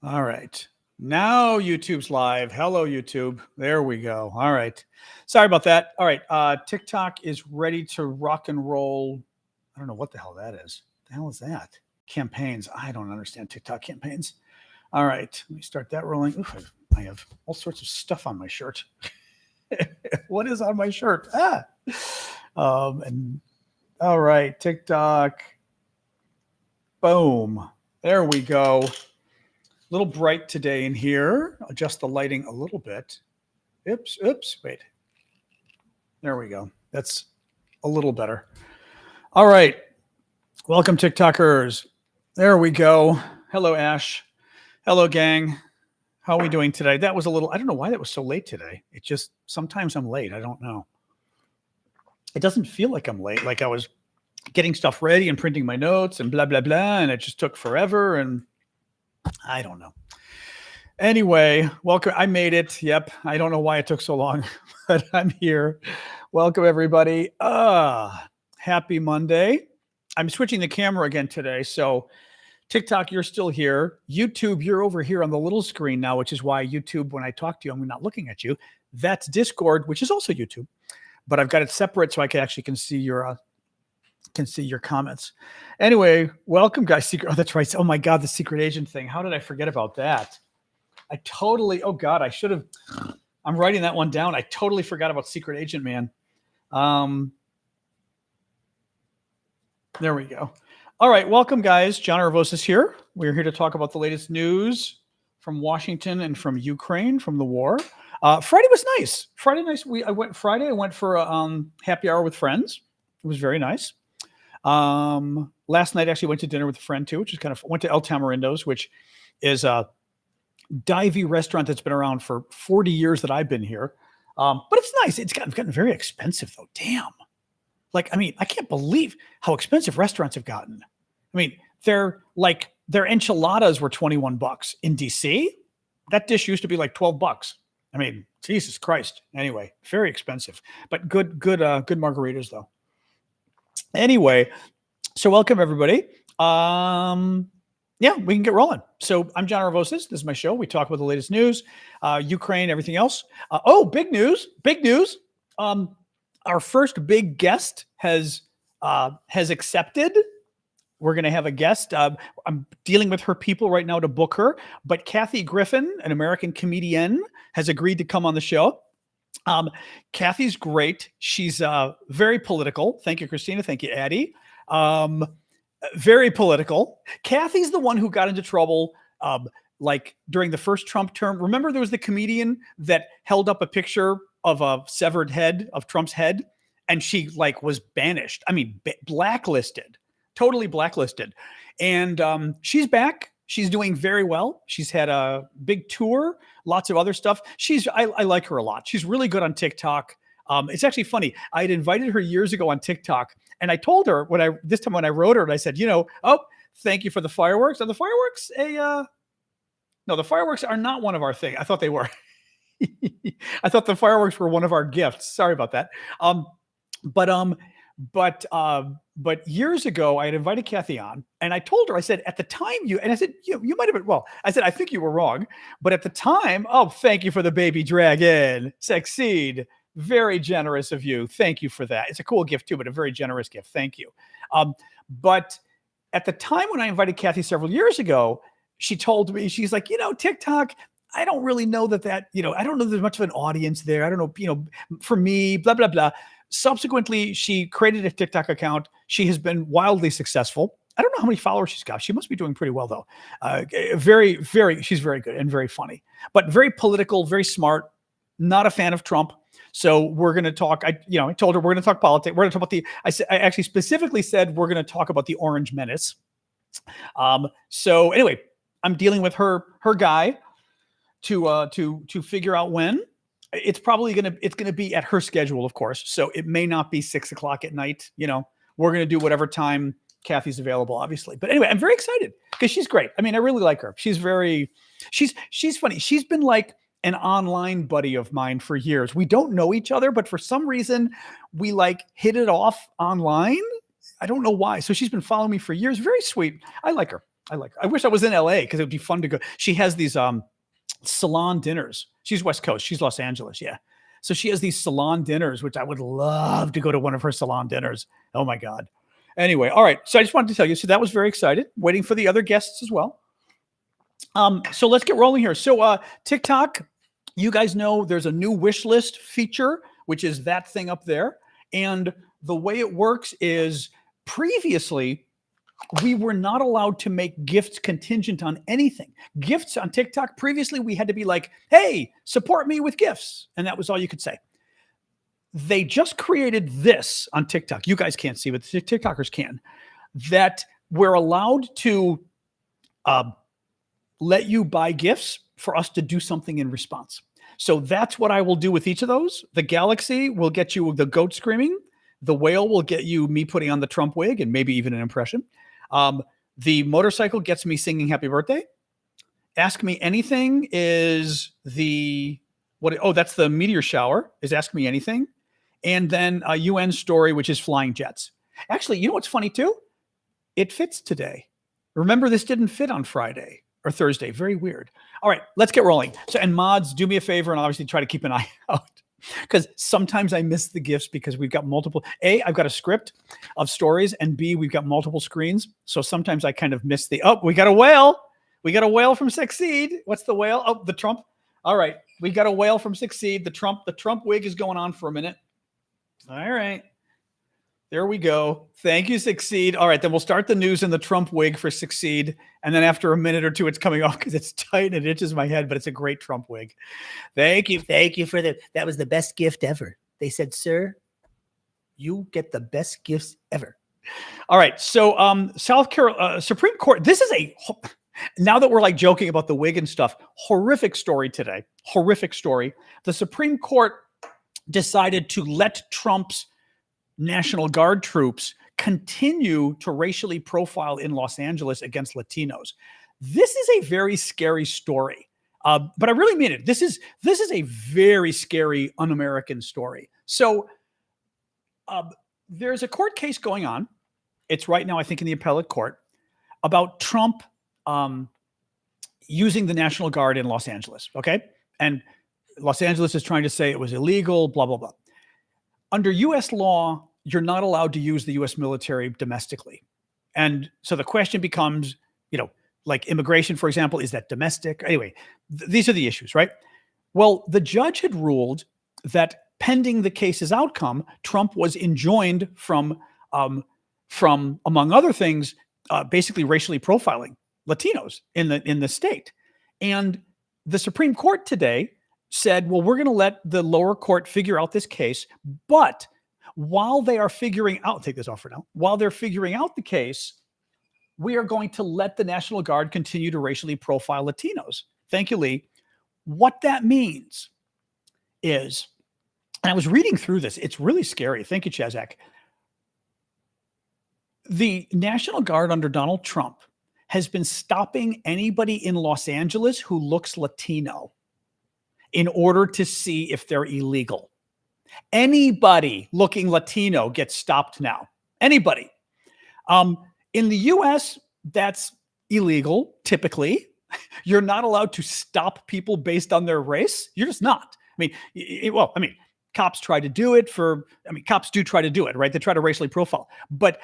All right. Now YouTube's live. Hello, YouTube. There we go. All right. Sorry about that. All right. TikTok is ready to rock and roll. I don't know what the hell that is. The hell is that? Campaigns. I don't understand TikTok campaigns. All right. Let me start that rolling. Oof, I have all sorts of stuff on my shirt. What is on my shirt? And all right. TikTok. Boom. There we go. A little bright today in here. Adjust the lighting a little bit. Oops, wait. There we go. That's a little better. All right. Welcome, TikTokers. There we go. Hello, Ash. Hello, gang. How are we doing today? That was a little, I don't know why that was so late today. It just, sometimes I'm late. I don't know. It doesn't feel like I'm late. Like I was getting stuff ready and printing my notes and blah, blah, blah. And it just took forever. And I don't know. Anyway, welcome. I made it. Yep. I don't know why it took so long, but I'm here. Welcome, everybody. Happy Monday. I'm switching the camera again today. So TikTok, you're still here. YouTube, you're over here on the little screen now, which is why YouTube, when I talk to you, I'm not looking at you. That's Discord, which is also YouTube, but I've got it separate so I can see your comments. Anyway, welcome, guys. Oh, that's right. Oh my God, the secret agent thing. How did I forget about that? Oh God, I should have. I'm writing that one down. I totally forgot about secret agent, man. There we go. All right, welcome, guys. John Aravosis here. We're here to talk about the latest news from Washington and from Ukraine, from the war. Friday was nice. I went for a happy hour with friends. It was very nice. Last night, actually went to dinner with a friend too, which is kind of, went to El Tamarindo's, which is a divey restaurant that's been around for 40 years that I've been here. But it's nice. It's gotten very expensive though. Damn. Like, I mean, I can't believe how expensive restaurants have gotten. I mean, their enchiladas were $21 in DC. That dish used to be like $12. I mean, Jesus Christ. Anyway, very expensive, but good margaritas though. Anyway, so welcome everybody. Yeah, we can get rolling. So I'm John Aravosis. This is my show. We talk about the latest news, Ukraine, everything else. Big news. Our first big guest has accepted. We're going to have a guest. I'm dealing with her people right now to book her, but Kathy Griffin, an American comedian, has agreed to come on the show. Kathy's great. She's very political. Thank you, Christina. Thank you, Addie. Very political. Kathy's the one who got into trouble like during the first Trump term. Remember there was the comedian that held up a picture of a severed head of Trump's head and she like was banished. I mean, blacklisted, totally blacklisted. And she's back. She's doing very well. She's had a big tour, lots of other stuff. I like her a lot. She's really good on TikTok. It's actually funny. I had invited her years ago on TikTok, and I told her when I wrote her, and I said, thank you for the fireworks. Are the fireworks no, the fireworks are not one of our thing. I thought they were. I thought the fireworks were one of our gifts. Sorry about that. But years ago, I had invited Kathy on, and I told her, I said, at the time you might have been, well, I said, I think you were wrong, but at the time, thank you for the baby dragon, succeed. Very generous of you. Thank you for that. It's a cool gift too, but a very generous gift. Thank you. But at the time when I invited Kathy several years ago, she told me, she's like, TikTok, I don't really know that, I don't know there's much of an audience there. I don't know, for me, blah, blah, blah. Subsequently, she created a TikTok account. She has been wildly successful. I don't know how many followers she's got. She must be doing pretty well though. She's very good and very funny, but very political, very smart, not a fan of Trump. So we're going to talk, I told her we're going to talk politics. We're going to talk about I actually specifically said, we're going to talk about the Orange Menace. So anyway, I'm dealing with her guy to figure out when. It's probably going to be at her schedule, of course. So it may not be 6 o'clock at night. We're going to do whatever time Kathy's available, obviously. But anyway, I'm very excited because she's great. I mean, I really like her. She's funny. She's been like an online buddy of mine for years. We don't know each other, but for some reason we like hit it off online. I don't know why. So she's been following me for years. Very sweet. I like her. I like her. I wish I was in LA because it would be fun to go. She has these salon dinners. She's West Coast. She's Los Angeles. Yeah. So she has these salon dinners, which I would love to go to one of her salon dinners. Oh my God. Anyway, all right. So I just wanted to tell you. So that was very excited. Waiting for the other guests as well. So let's get rolling here. So TikTok, you guys know there's a new wish list feature, which is that thing up there. And the way it works is previously we were not allowed to make gifts contingent on anything. Gifts on TikTok, previously we had to be like, hey, support me with gifts. And that was all you could say. They just created this on TikTok. You guys can't see, but the TikTokers can. That we're allowed to let you buy gifts for us to do something in response. So that's what I will do with each of those. The Galaxy will get you the goat screaming. The whale will get you me putting on the Trump wig and maybe even an impression. The motorcycle gets me singing happy birthday. Ask Me Anything is that's the meteor shower is Ask Me Anything. And then a UN story, which is flying jets. Actually, you know what's funny too? It fits today. Remember, this didn't fit on Friday or Thursday. Very weird. All right, let's get rolling. So, and mods, do me a favor and obviously try to keep an eye out because sometimes I miss the gifts because we've got multiple. A, I've got a script of stories, and B, we've got multiple screens. So sometimes I kind of miss we got a whale. We got a whale from Succeed. What's the whale? Oh, the Trump. All right, we got a whale from Succeed. The Trump wig is going on for a minute. All right. There we go. Thank you, Succeed. All right, then we'll start the news in the Trump wig for Succeed. And then after a minute or two, it's coming off because it's tight and it itches my head, but it's a great Trump wig. Thank you. Thank you for that was the best gift ever. They said, sir, you get the best gifts ever. All right. So South Carolina Supreme Court, this is now that we're like joking about the wig and stuff, horrific story today. Horrific story. The Supreme Court decided to let Trump's National Guard troops continue to racially profile in Los Angeles against Latinos. This is a very scary story, but I really mean it. This is a very scary, un-American story. So there's a court case going on. It's right now, I think, in the appellate court about Trump using the National Guard in Los Angeles. Okay, and Los Angeles is trying to say it was illegal. Blah blah blah. Under U.S. law, you're not allowed to use the U.S. military domestically. And so the question becomes, like immigration, for example, is that domestic? Anyway, these are the issues, right? Well, the judge had ruled that pending the case's outcome, Trump was enjoined from among other things, basically racially profiling Latinos in the state. And the Supreme Court today said, well, we're going to let the lower court figure out this case, but while they are figuring out, take this off for now, while they're figuring out the case, we are going to let the National Guard continue to racially profile Latinos. Thank you, Lee. What that means is, and I was reading through this, it's really scary. Thank you, Chazak. The National Guard under Donald Trump has been stopping anybody in Los Angeles who looks Latino in order to see if they're illegal. Anybody looking Latino gets stopped now. Anybody. In the US, that's illegal, typically. You're not allowed to stop people based on their race. You're just not. Cops try to do it cops do try to do it, right? They try to racially profile. But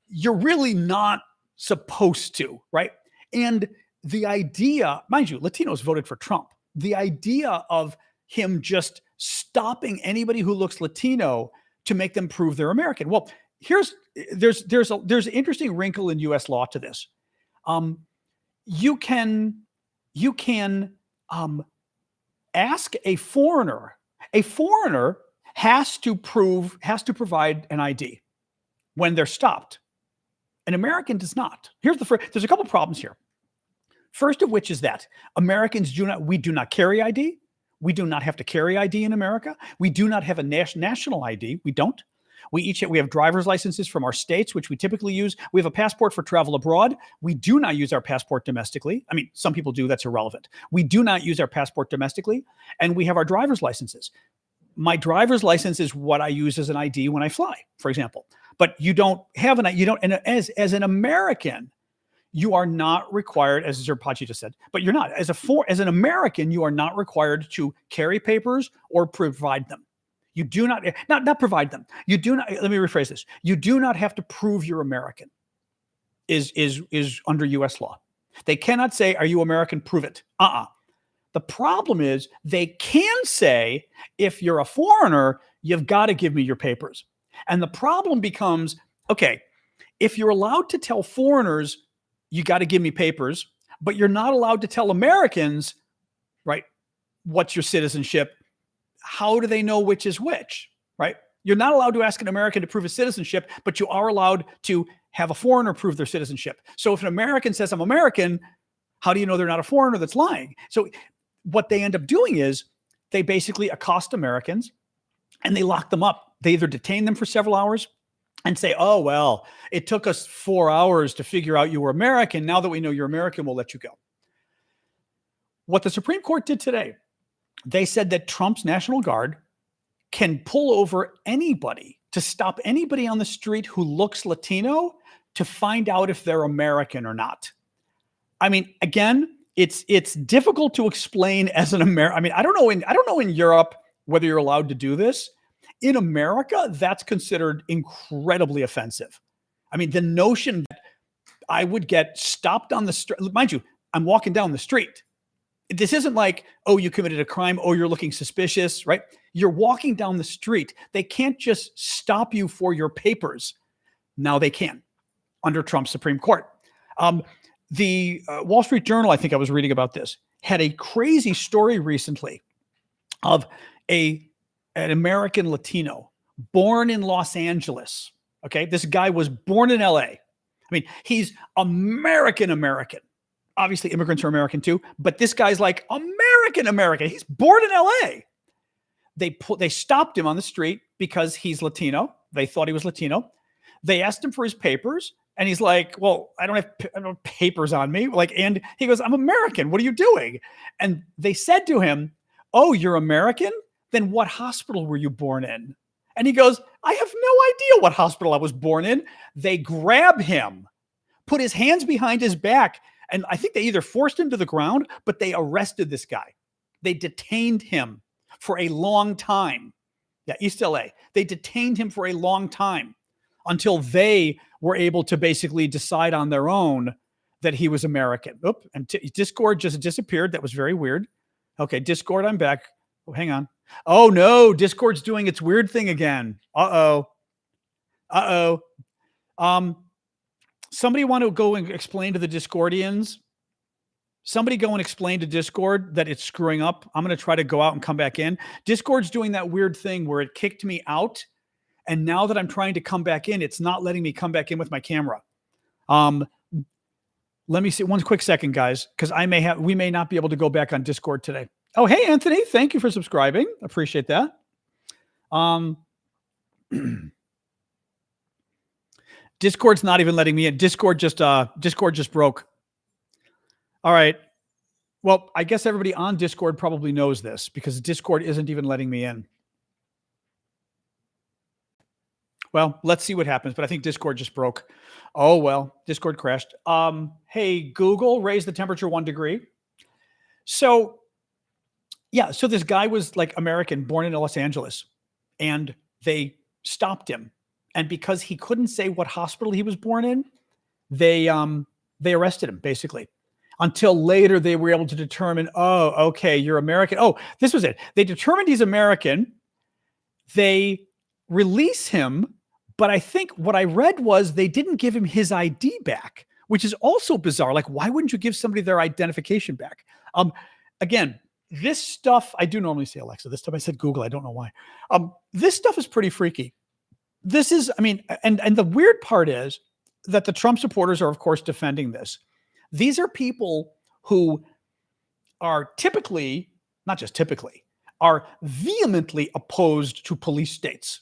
you're really not supposed to, right? And the idea, mind you, Latinos voted for Trump. The idea of him just stopping anybody who looks Latino to make them prove they're American. Well, there's an interesting wrinkle in U.S. law to this. You can ask a foreigner. A foreigner has to provide an ID when they're stopped. An American does not. There's a couple problems here. First of which is that Americans do not carry ID. We do not have to carry ID in America. We do not have a national ID. We don't. We have driver's licenses from our states, which we typically use. We have a passport for travel abroad. We do not use our passport domestically. I mean, some people do. That's irrelevant. We do not use our passport domestically, and we have our driver's licenses. My driver's license is what I use as an ID when I fly, for example. But you don't have and as an American, you are not required, as Zerpachi just said, but you're not. As an American, you are not required to carry papers or provide them. You do not provide them. You do not, let me rephrase this. You do not have to prove you're American is under US law. They cannot say, are you American? Prove it. The problem is they can say, if you're a foreigner, you've got to give me your papers. And the problem becomes, okay, if you're allowed to tell foreigners, you got to give me papers, but you're not allowed to tell Americans, right, what's your citizenship? How do they know which is which, right? You're not allowed to ask an American to prove his citizenship, but you are allowed to have a foreigner prove their citizenship. So if an American says, I'm American, how do you know they're not a foreigner that's lying? So what they end up doing is they basically accost Americans and they lock them up. They either detain them for several hours and say, oh, well, it took us 4 hours to figure out you were American. Now that we know you're American, we'll let you go. What the Supreme Court did today, they said that Trump's National Guard can pull over anybody to stop anybody on the street who looks Latino to find out if they're American or not. I mean, again, it's difficult to explain as an American. I mean, I don't know in Europe whether you're allowed to do this. In America, that's considered incredibly offensive. I mean, the notion that I would get stopped on the street, mind you, I'm walking down the street. This isn't like, oh, you committed a crime. Oh, you're looking suspicious, right? You're walking down the street. They can't just stop you for your papers. Now they can under Trump's Supreme Court. The Wall Street Journal, I think I was reading about this, had a crazy story recently of an American Latino born in Los Angeles. Okay, this guy was born in LA. I mean, he's American. Obviously, immigrants are American too, but this guy's like American. He's born in LA. They stopped him on the street because he's Latino. They thought he was Latino. They asked him for his papers, and he's like, "Well, I don't have papers on me." And he goes, "I'm American. What are you doing?" And they said to him, "Oh, you're American? Then what hospital were you born in?" And he goes, "I have no idea what hospital I was born in." They grab him, put his hands behind his back, and I think they either forced him to the ground, but they arrested this guy. They detained him for a long time. Yeah, East LA. They detained him for a long time until they were able to basically decide on their own that he was American. And Discord just disappeared. That was very weird. Okay, Discord, I'm back. Oh, hang on. Oh, no, Discord's doing its weird thing again. Somebody want to go and explain to the Discordians? Somebody go and explain to Discord that it's screwing up. I'm going to try to go out and come back in. Discord's doing that weird thing where it kicked me out. And now that I'm trying to come back in, it's not letting me come back in with my camera. Let me see one quick second, guys, because we may not be able to go back on Discord today. Oh, hey, Anthony, thank you for subscribing. Appreciate that. Discord's not even letting me in. Discord just broke. All right. Well, I guess everybody on Discord probably knows this because Discord isn't even letting me in. Well, let's see what happens, but I think Discord just broke. Oh, well, Discord crashed. Hey, Google, raise the temperature 1 degree. So, yeah, so this guy was like American, born in Los Angeles, and they stopped him. And because he couldn't say what hospital he was born in, they arrested him, basically. Until later, they were able to determine, oh, okay, you're American. Oh, this was it. They determined he's American. They release him. But I think what I read was they didn't give him his ID back, which is also bizarre. Like, why wouldn't you give somebody their identification back? Again, this stuff, I do normally say Alexa. This time I said Google. I don't know why. This stuff is pretty freaky. This is, I mean, and the weird part is that the Trump supporters are, of course, defending this. These are people who are typically, not just typically, are vehemently opposed to police states.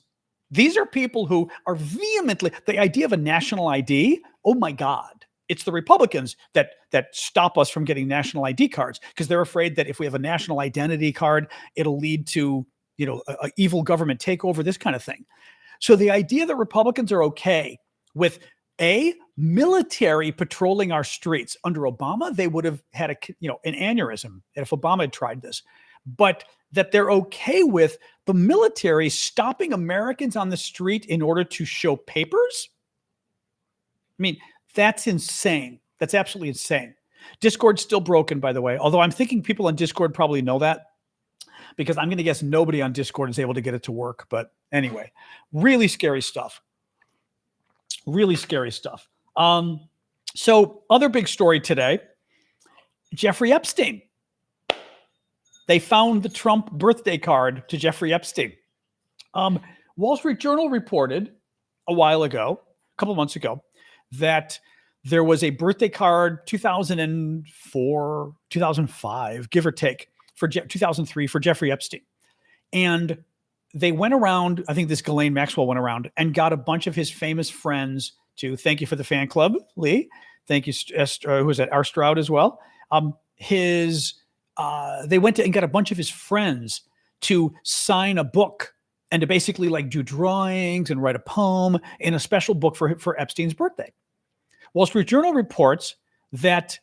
These are people who are vehemently, the idea of a national ID, oh my God. It's the Republicans that stop us from getting national ID cards because they're afraid that if we have a national identity card, it'll lead to, a evil government takeover, this kind of thing. So the idea that Republicans are okay with Military patrolling our streets. Under Obama, they would have had an aneurysm if Obama had tried this. But that they're okay with the military stopping Americans on the street in order to show papers? I mean, that's insane. That's absolutely insane. Discord's still broken, by the way, although I'm thinking people on Discord probably know that, because I'm going to guess nobody on Discord is able to get it to work. But anyway, really scary stuff. Really scary stuff. So other big story today, Jeffrey Epstein. They found the Trump birthday card to Jeffrey Epstein. Wall Street Journal reported a while ago, a couple months ago, that there was a birthday card, 2004, 2005, give or take, for 2003 for Jeffrey Epstein. And they went around, I think this Ghislaine Maxwell went around and got a bunch of his famous friends to thank you for the fan club, Lee. Thank you, who was that? R. Stroud as well. They went to and got a bunch of his friends to sign a book and to basically like do drawings and write a poem in a special book for Epstein's birthday. Wall Street Journal reports that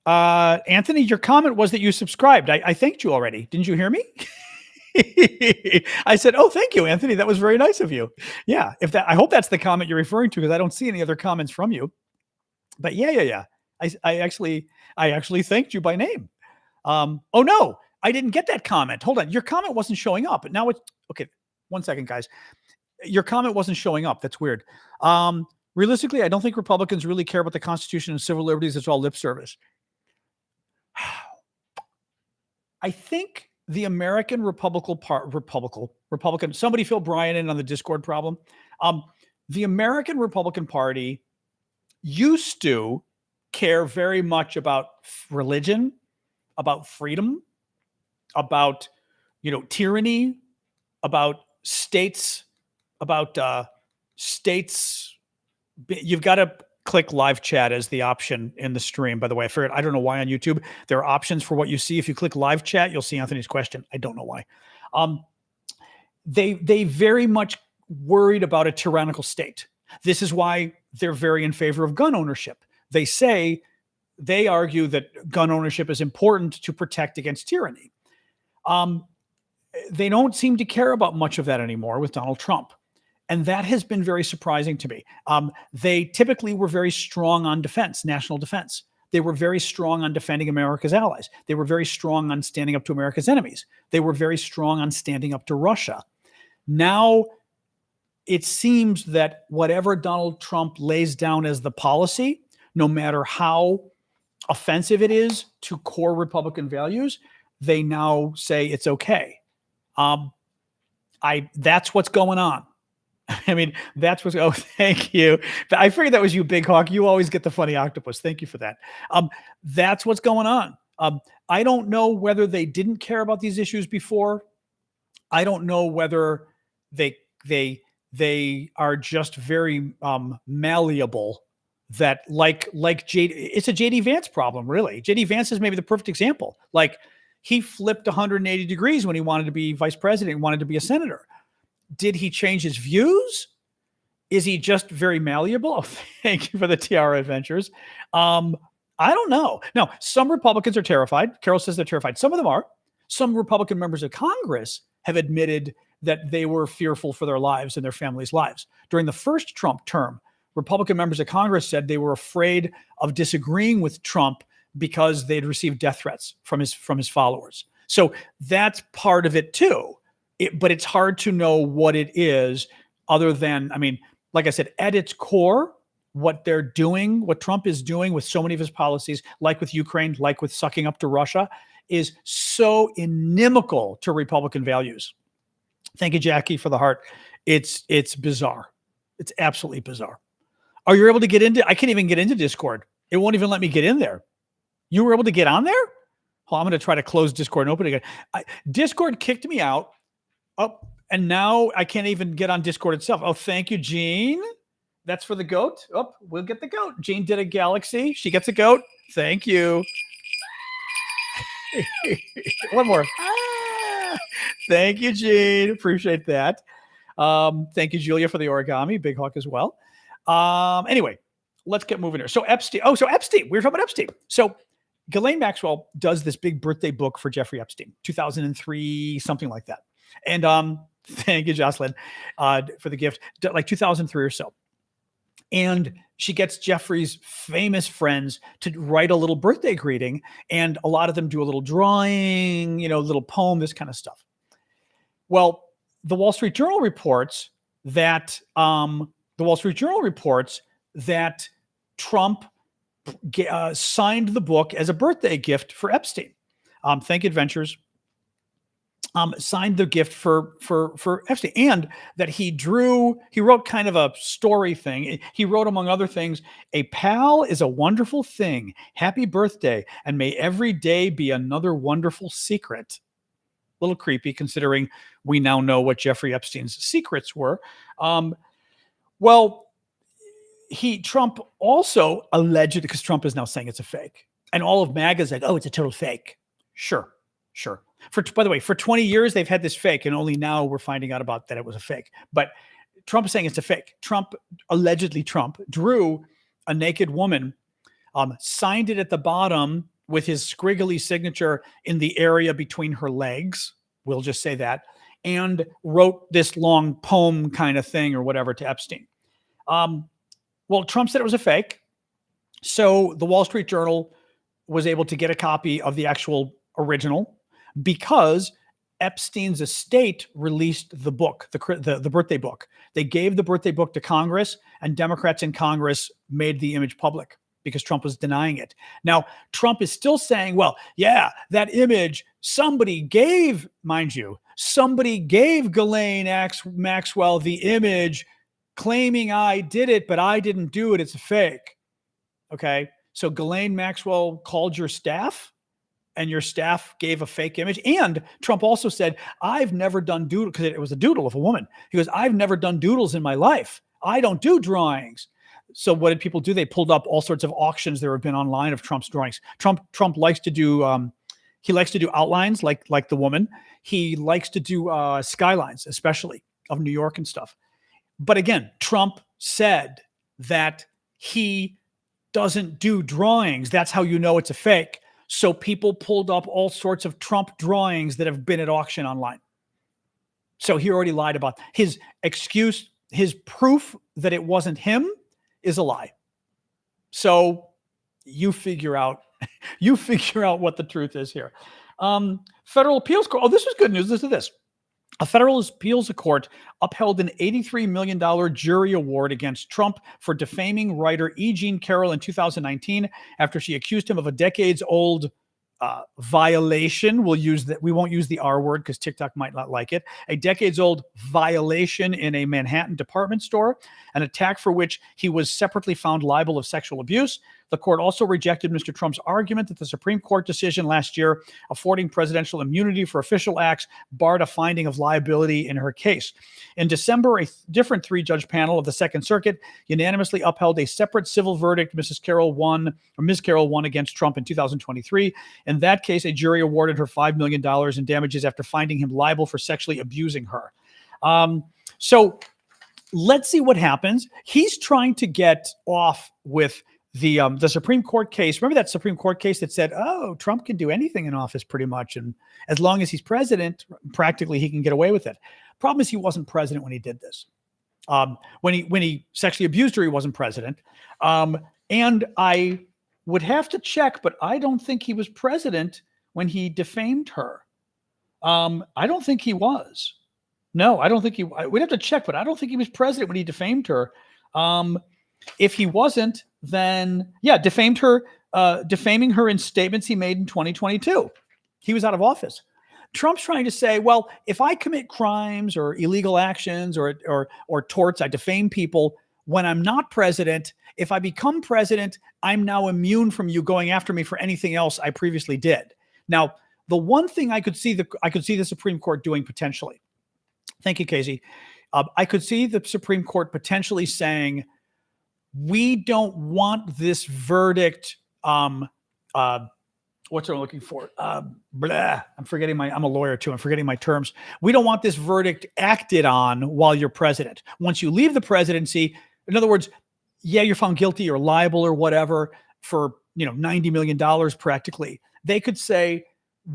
Anthony, your comment was that you subscribed. I thanked you already. Didn't you hear me? I said, oh, thank you, Anthony. That was very nice of you. Yeah. I hope that's the comment you're referring to, because I don't see any other comments from you. But yeah. I actually thanked you by name. Oh no, I didn't get that comment. Hold on. Your comment wasn't showing up. But now it's okay. 1 second, guys. Your comment wasn't showing up. That's weird. Realistically, I don't think Republicans really care about the Constitution and civil liberties. It's all lip service. I think the American Republican, somebody fill Brian in on the Discord problem. The American Republican Party used to care very much about religion, about freedom, about, tyranny, about states, You've got to click live chat as the option in the stream. By the way, I don't know why on YouTube there are options for what you see. If you click live chat, you'll see Anthony's question. I don't know why. They very much worried about a tyrannical state. This is why they're very in favor of gun ownership. They argue that gun ownership is important to protect against tyranny. They don't seem to care about much of that anymore with Donald Trump. And that has been very surprising to me. They typically were very strong on defense, national defense. They were very strong on defending America's allies. They were very strong on standing up to America's enemies. They were very strong on standing up to Russia. Now, it seems that whatever Donald Trump lays down as the policy, no matter how offensive it is to core Republican values, they now say it's okay. That's what's going on. I mean, oh, thank you. I figured that was you, Big Hawk. You always get the funny octopus. Thank you for that. That's what's going on. I don't know whether they didn't care about these issues before. I don't know whether they are just very malleable, that like it's a JD Vance problem, really. JD Vance is maybe the perfect example. Like, he flipped 180 degrees when he wanted to be vice president and wanted to be a senator. Did he change his views? Is he just very malleable? Oh, thank you for the Tiara Adventures. I don't know. Now, some Republicans are terrified. Carol says they're terrified. Some of them are. Some Republican members of Congress have admitted that they were fearful for their lives and their families' lives. During the first Trump term, Republican members of Congress said they were afraid of disagreeing with Trump because they'd received death threats from his followers. So that's part of it too. But it's hard to know what it is, other than, I mean, like I said, at its core, what they're doing, what Trump is doing with so many of his policies, like with Ukraine, like with sucking up to Russia, is so inimical to Republican values. Thank you, Jackie, for the heart. It's bizarre. It's absolutely bizarre. Are you able to get into? I can't even get into Discord. It won't even let me get in there. You were able to get on there? Well, I'm going to try to close Discord and open it again. Discord kicked me out. Oh, and now I can't even get on Discord itself. Oh, thank you, Jean. That's for the goat. Oh, we'll get the goat. Jean did a galaxy. She gets a goat. Thank you. One more. Thank you, Jean. Appreciate that. Thank you, Julia, for the origami. Big hawk as well. Anyway, let's get moving here. So Epstein. Oh, so Epstein. We were talking about Epstein. So Ghislaine Maxwell does this big birthday book for Jeffrey Epstein, 2003, something like that. And thank you, Jocelyn, for the gift, like 2003 or so. And she gets Jeffrey's famous friends to write a little birthday greeting, and a lot of them do a little drawing, little poem, this kind of stuff. Well, the Wall Street Journal reports that Trump signed the book as a birthday gift for Epstein. Thank Adventures signed the gift for Epstein, and that he wrote kind of a story thing. He wrote, among other things, "A pal is a wonderful thing. Happy birthday, and may every day be another wonderful secret." A little creepy, considering we now know what Jeffrey Epstein's secrets were. Trump also alleged, because Trump is now saying it's a fake, and all of MAGA is like, "Oh, it's a total fake." Sure. By the way, for 20 years, they've had this fake, and only now we're finding out about that it was a fake. But Trump is saying it's a fake. Trump drew a naked woman, signed it at the bottom with his squiggly signature in the area between her legs. We'll just say that. And wrote this long poem kind of thing or whatever to Epstein. Well, Trump said it was a fake. So the Wall Street Journal was able to get a copy of the actual original, because Epstein's estate released the book, the birthday book. They gave the birthday book to Congress, and Democrats in Congress made the image public because Trump was denying it. Now, Trump is still saying, well, yeah, that image, somebody gave Ghislaine Maxwell the image, claiming I did it, but I didn't do it. It's a fake. Okay. So Ghislaine Maxwell called your staff, and your staff gave a fake image. And Trump also said, "I've never done doodle," because it was a doodle of a woman. He goes, "I've never done doodles in my life. I don't do drawings." So what did people do? They pulled up all sorts of auctions there have been online of Trump's drawings. Trump likes to do outlines like the woman. He likes to do skylines, especially of New York and stuff. But again, Trump said that he doesn't do drawings. That's how you know it's a fake. So people pulled up all sorts of Trump drawings that have been at auction online. So he already lied about his excuse. His proof that it wasn't him is a lie. So you figure out what the truth is here. Federal appeals court. Oh, this was good news. Listen to this. A federal appeals court upheld an $83 million jury award against Trump for defaming writer E. Jean Carroll in 2019 after she accused him of a decades-old violation. We won't use the R word because TikTok might not like it. A decades-old violation in a Manhattan department store, an attack for which he was separately found liable of sexual abuse. The court also rejected Mr. Trump's argument that the Supreme Court decision last year affording presidential immunity for official acts barred a finding of liability in her case. In December, a different three-judge panel of the Second Circuit unanimously upheld a separate civil verdict Ms. Carroll won against Trump in 2023. In that case, a jury awarded her $5 million in damages after finding him liable for sexually abusing her. So let's see what happens. He's trying to get off with the Supreme Court case. Remember that Supreme Court case that said, "Oh, Trump can do anything in office pretty much, and as long as he's president, practically he can get away with it." Problem is, he wasn't president when he did this. When he sexually abused her, he wasn't president. And I would have to check, but I don't think he was president when he defamed her. I don't think he was. No, I don't think we'd have to check, but I don't think he was president when he defamed her. If he wasn't, then yeah, defaming her in statements he made in 2022. He was out of office. Trump's trying to say, well, if I commit crimes or illegal actions or torts, I defame people when I'm not president. If I become president, I'm now immune from you going after me for anything else I previously did. Now, the one thing I could see the Supreme Court doing potentially. Thank you, Casey. I could see the Supreme Court potentially saying, we don't want this verdict what's what I'm looking for? I'm a lawyer too. I'm forgetting my terms. We don't want this verdict acted on while you're president. Once you leave the presidency, in other words, yeah, you're found guilty or liable or whatever for, $90 million practically. They could say,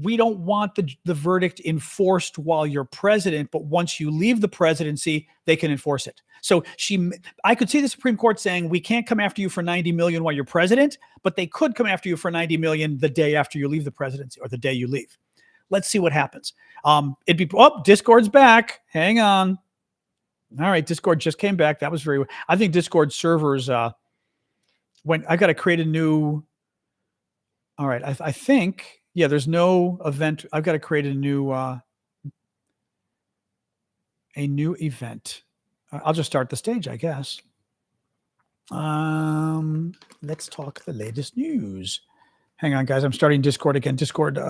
we don't want the verdict enforced while you're president, but once you leave the presidency, they can enforce it. So I could see the Supreme Court saying, we can't come after you for 90 million while you're president, but they could come after you for 90 million the day after you leave the presidency or the day you leave. Let's see what happens. Discord's back. Hang on. All right. Discord just came back. That was I think Discord servers, when I got to create a new, all right. I think, yeah, there's no event. I've got to create a new event. I'll just start the stage, I guess. Let's talk the latest news. Hang on, guys. I'm starting Discord again. Discord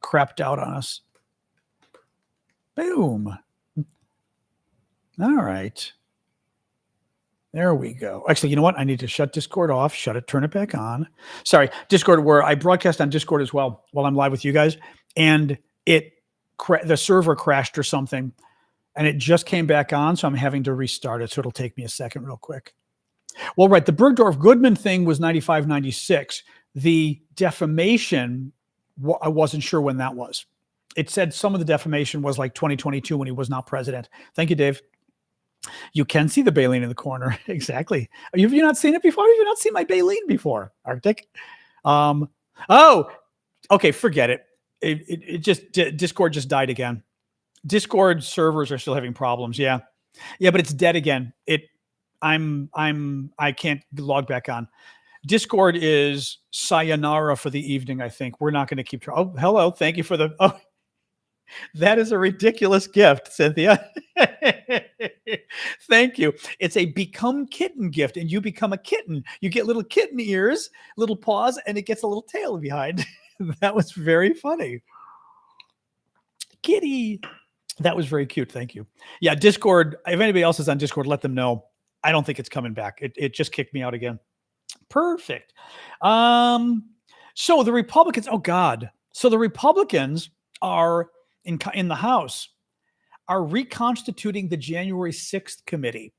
crapped out on us. Boom. All right. There we go. Actually, you know what? I need to shut Discord off, shut it, turn it back on. Sorry, Discord, where I broadcast on Discord as well while I'm live with you guys. And the server crashed or something. And it just came back on, so I'm having to restart it. So it'll take me a second real quick. Well, right, the Bergdorf-Goodman thing was 95, 96. The defamation, I wasn't sure when that was. It said some of the defamation was like 2022 when he was not president. Thank you, Dave. You can see the baleen in the corner. Exactly. Have you not seen it before? Have you not seen my baleen before, Arctic? Okay, forget it. It just, Discord just died again. Discord servers are still having problems. Yeah, but it's dead again. I can't log back on. Discord is sayonara for the evening, I think. We're not going to keep trying. Oh, hello. Thank you for that is a ridiculous gift, Cynthia. Thank you. It's a become kitten gift, and you become a kitten. You get little kitten ears, little paws, and it gets a little tail behind. That was very funny. Kitty. That was very cute. Thank you. Yeah, Discord. If anybody else is on Discord, let them know. I don't think it's coming back. It just kicked me out again. Perfect. So the Republicans, oh God. So the Republicans are in the House are reconstituting the January 6th committee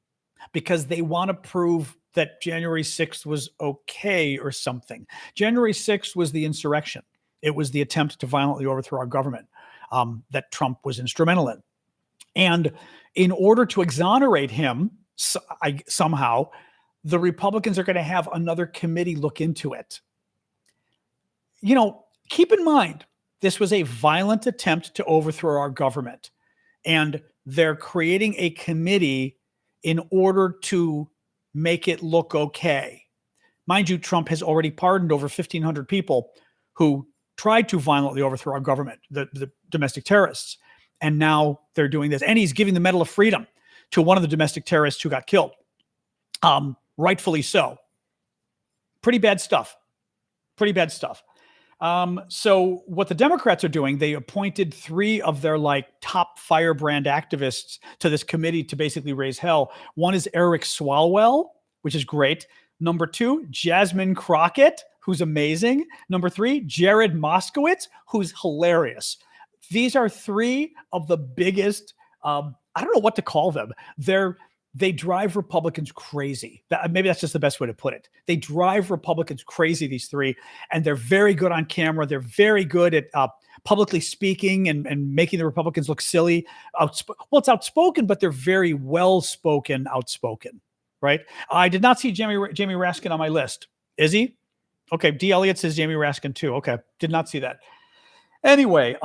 because they want to prove that January 6th was okay or something. January 6th was the insurrection. It was the attempt to violently overthrow our government that Trump was instrumental in. And in order to exonerate him somehow, the Republicans are going to have another committee look into it. Keep in mind, this was a violent attempt to overthrow our government. And they're creating a committee in order to make it look okay. Mind you, Trump has already pardoned over 1,500 people who tried to violently overthrow our government, the domestic terrorists. And now they're doing this. And he's giving the Medal of Freedom to one of the domestic terrorists who got killed. Rightfully so. Pretty bad stuff. So what the Democrats are doing, they appointed 3 of their top firebrand activists to this committee to basically raise hell. One is Eric Swalwell, which is great. Number 2, Jasmine Crockett, who's amazing. Number 3, Jared Moskowitz, who's hilarious. These are 3 of the biggest, I don't know what to call them. They drive Republicans crazy. Maybe that's just the best way to put it. They drive Republicans crazy, these 3, and they're very good on camera. They're very good at publicly speaking and making the Republicans look silly. It's outspoken, but they're very well-spoken, outspoken, right? I did not see Jamie Raskin on my list. Is he? Okay, D. Elliott says Jamie Raskin too. Okay, did not see that. Anyway,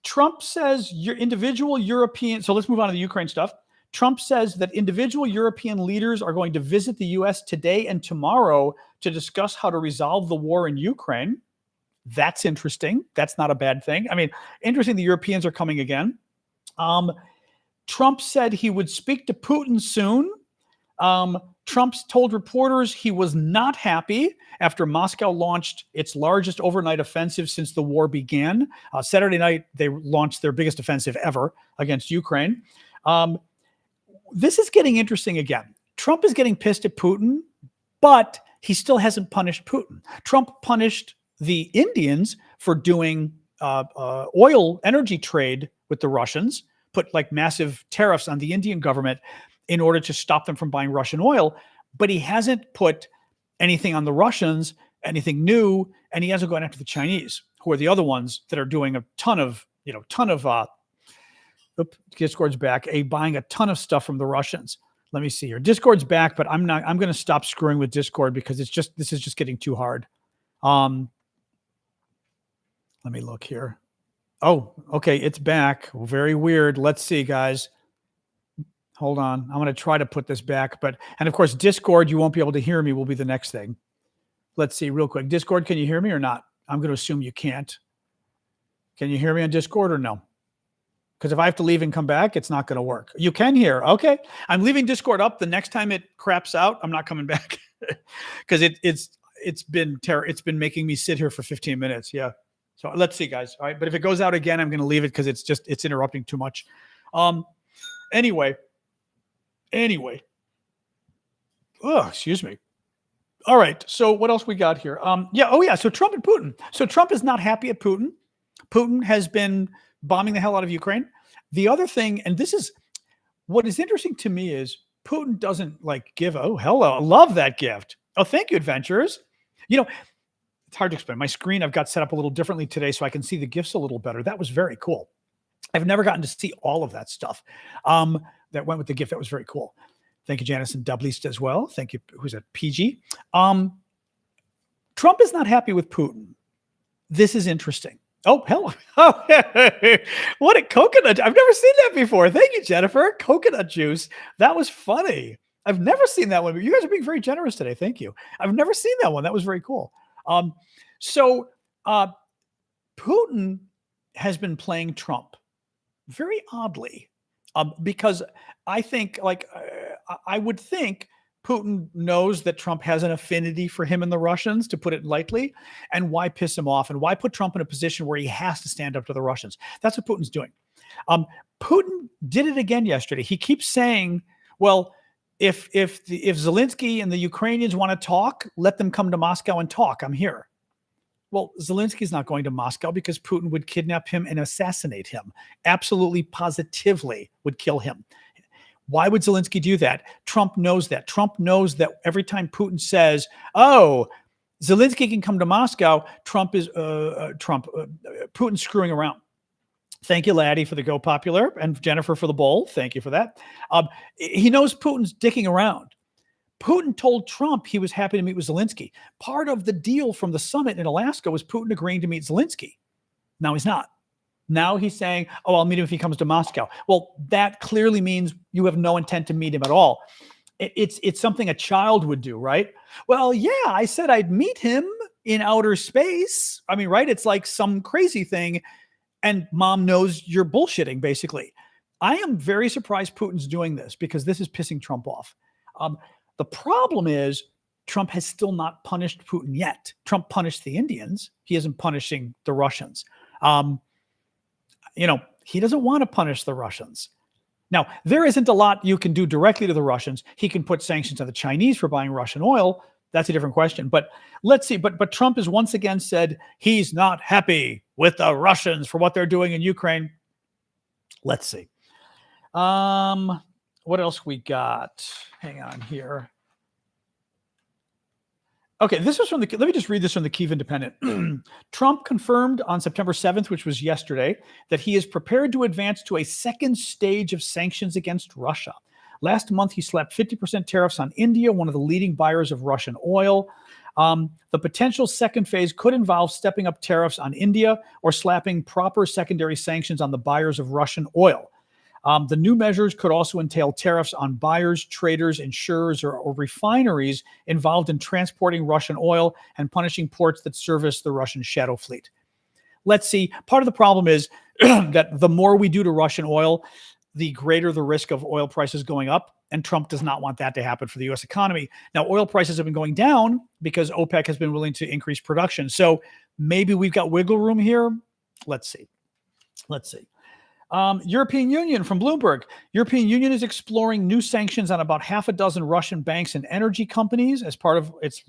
Trump says your individual European, so let's move on to the Ukraine stuff. Trump says that individual European leaders are going to visit the U.S. today and tomorrow to discuss how to resolve the war in Ukraine. That's interesting. That's not a bad thing. I mean, interesting the Europeans are coming again. Trump said he would speak to Putin soon. Trump told reporters he was not happy after Moscow launched its largest overnight offensive since the war began. Saturday night, they launched their biggest offensive ever against Ukraine. This is getting interesting again. Trump is getting pissed at Putin, but he still hasn't punished Putin. Trump punished the Indians for doing oil energy trade with the Russians, put like massive tariffs on the Indian government in order to stop them from buying Russian oil. But he hasn't put anything on the Russians, anything new, and he hasn't gone after the Chinese, who are the other ones that are doing a ton of, Discord's back, buying a ton of stuff from the Russians. Let me see here. Discord's back, but I'm going to stop screwing with Discord because this is just getting too hard. Let me look here. Oh, okay. It's back. Very weird. Let's see, guys. Hold on. I'm going to try to put this back, and of course, Discord, you won't be able to hear me, will be the next thing. Let's see real quick. Discord, can you hear me or not? I'm going to assume you can't. Can you hear me on Discord or no? Because if I have to leave and come back, it's not going to work. You can hear. Okay. I'm leaving Discord up. The next time it craps out, I'm not coming back because it's been It's been making me sit here for 15 minutes. Yeah. So let's see, guys. All right. But if it goes out again, I'm going to leave it because it's interrupting too much. Anyway. Oh, excuse me. All right. So what else we got here? So Trump and Putin. So Trump is not happy at Putin. Putin has been bombing the hell out of Ukraine. The other thing, and this is what is interesting to me, is Putin doesn't give, oh, hello, I love that gift. Oh, thank you, adventurers. It's hard to explain. My screen I've got set up a little differently today so I can see the gifts a little better. That was very cool. I've never gotten to see all of that stuff that went with the gift. That was very cool. Thank you, Janice and Dublist as well. Thank you. Who's that? PG. Trump is not happy with Putin. This is interesting. Oh, hello. Oh, what a coconut. I've never seen that before. Thank you, Jennifer. Coconut juice. That was funny. I've never seen that one. You guys are being very generous today. Thank you. I've never seen that one. That was very cool. Putin has been playing Trump very oddly because I think, I would think Putin knows that Trump has an affinity for him and the Russians, to put it lightly, and why piss him off and why put Trump in a position where he has to stand up to the Russians? That's what Putin's doing. Putin did it again yesterday. He keeps saying, well, if Zelensky and the Ukrainians want to talk, let them come to Moscow and talk. I'm here. Well, Zelensky's not going to Moscow because Putin would kidnap him and assassinate him. Absolutely, positively would kill him. Why would Zelensky do that? Trump knows that. Trump knows that every time Putin says, oh, Zelensky can come to Moscow, Putin's screwing around. Thank you, Laddie, for the Go Popular, and Jennifer for the bowl. Thank you for that. He knows Putin's dicking around. Putin told Trump he was happy to meet with Zelensky. Part of the deal from the summit in Alaska was Putin agreeing to meet Zelensky. Now he's not. Now he's saying, oh, I'll meet him if he comes to Moscow. Well, that clearly means you have no intent to meet him at all. It's something a child would do, right? Well, yeah, I said I'd meet him in outer space. I mean, right? It's like some crazy thing. And mom knows you're bullshitting, basically. I am very surprised Putin's doing this because this is pissing Trump off. The problem is Trump has still not punished Putin yet. Trump punished the Indians. He isn't punishing the Russians. He doesn't want to punish the Russians. Now, there isn't a lot you can do directly to the Russians. He can put sanctions on the Chinese for buying Russian oil. That's a different question. But let's see. But Trump has once again said he's not happy with the Russians for what they're doing in Ukraine. Let's see. What else we got? Hang on here. Okay, this was let me just read this from the Kyiv Independent. Trump confirmed on September 7th, which was yesterday, that he is prepared to advance to a second stage of sanctions against Russia. Last month, he slapped 50% tariffs on India, one of the leading buyers of Russian oil. The potential second phase could involve stepping up tariffs on India or slapping proper secondary sanctions on the buyers of Russian oil. The new measures could also entail tariffs on buyers, traders, insurers, or refineries involved in transporting Russian oil and punishing ports that service the Russian shadow fleet. Let's see. Part of the problem is that the more we do to Russian oil, the greater the risk of oil prices going up. And Trump does not want that to happen for the U.S. economy. Now, oil prices have been going down because OPEC has been willing to increase production. So maybe we've got wiggle room here. Let's see. European Union from Bloomberg. European Union is exploring new sanctions on about half a dozen Russian banks and energy companies as part of its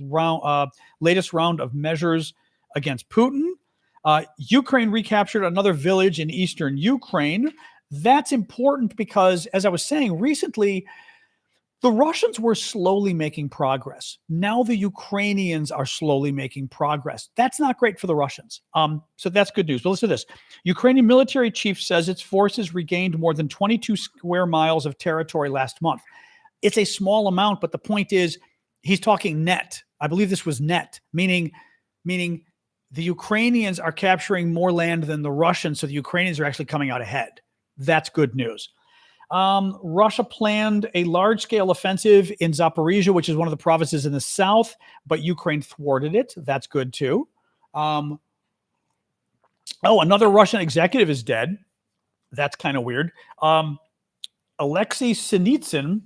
latest round of measures against Putin. Ukraine recaptured another village in eastern Ukraine. That's important because, as I was saying recently, the Russians were slowly making progress. Now the Ukrainians are slowly making progress. That's not great for the Russians. So that's good news. But listen to this. Ukrainian military chief says its forces regained more than 22 square miles of territory last month. It's a small amount, but the point is he's talking net. I believe this was net, meaning the Ukrainians are capturing more land than the Russians, so the Ukrainians are actually coming out ahead. That's good news. Russia planned a large-scale offensive in Zaporizhia, which is one of the provinces in the south, but Ukraine thwarted it. That's good too. Another Russian executive is dead. That's kind of weird. Alexei Sinitsyn,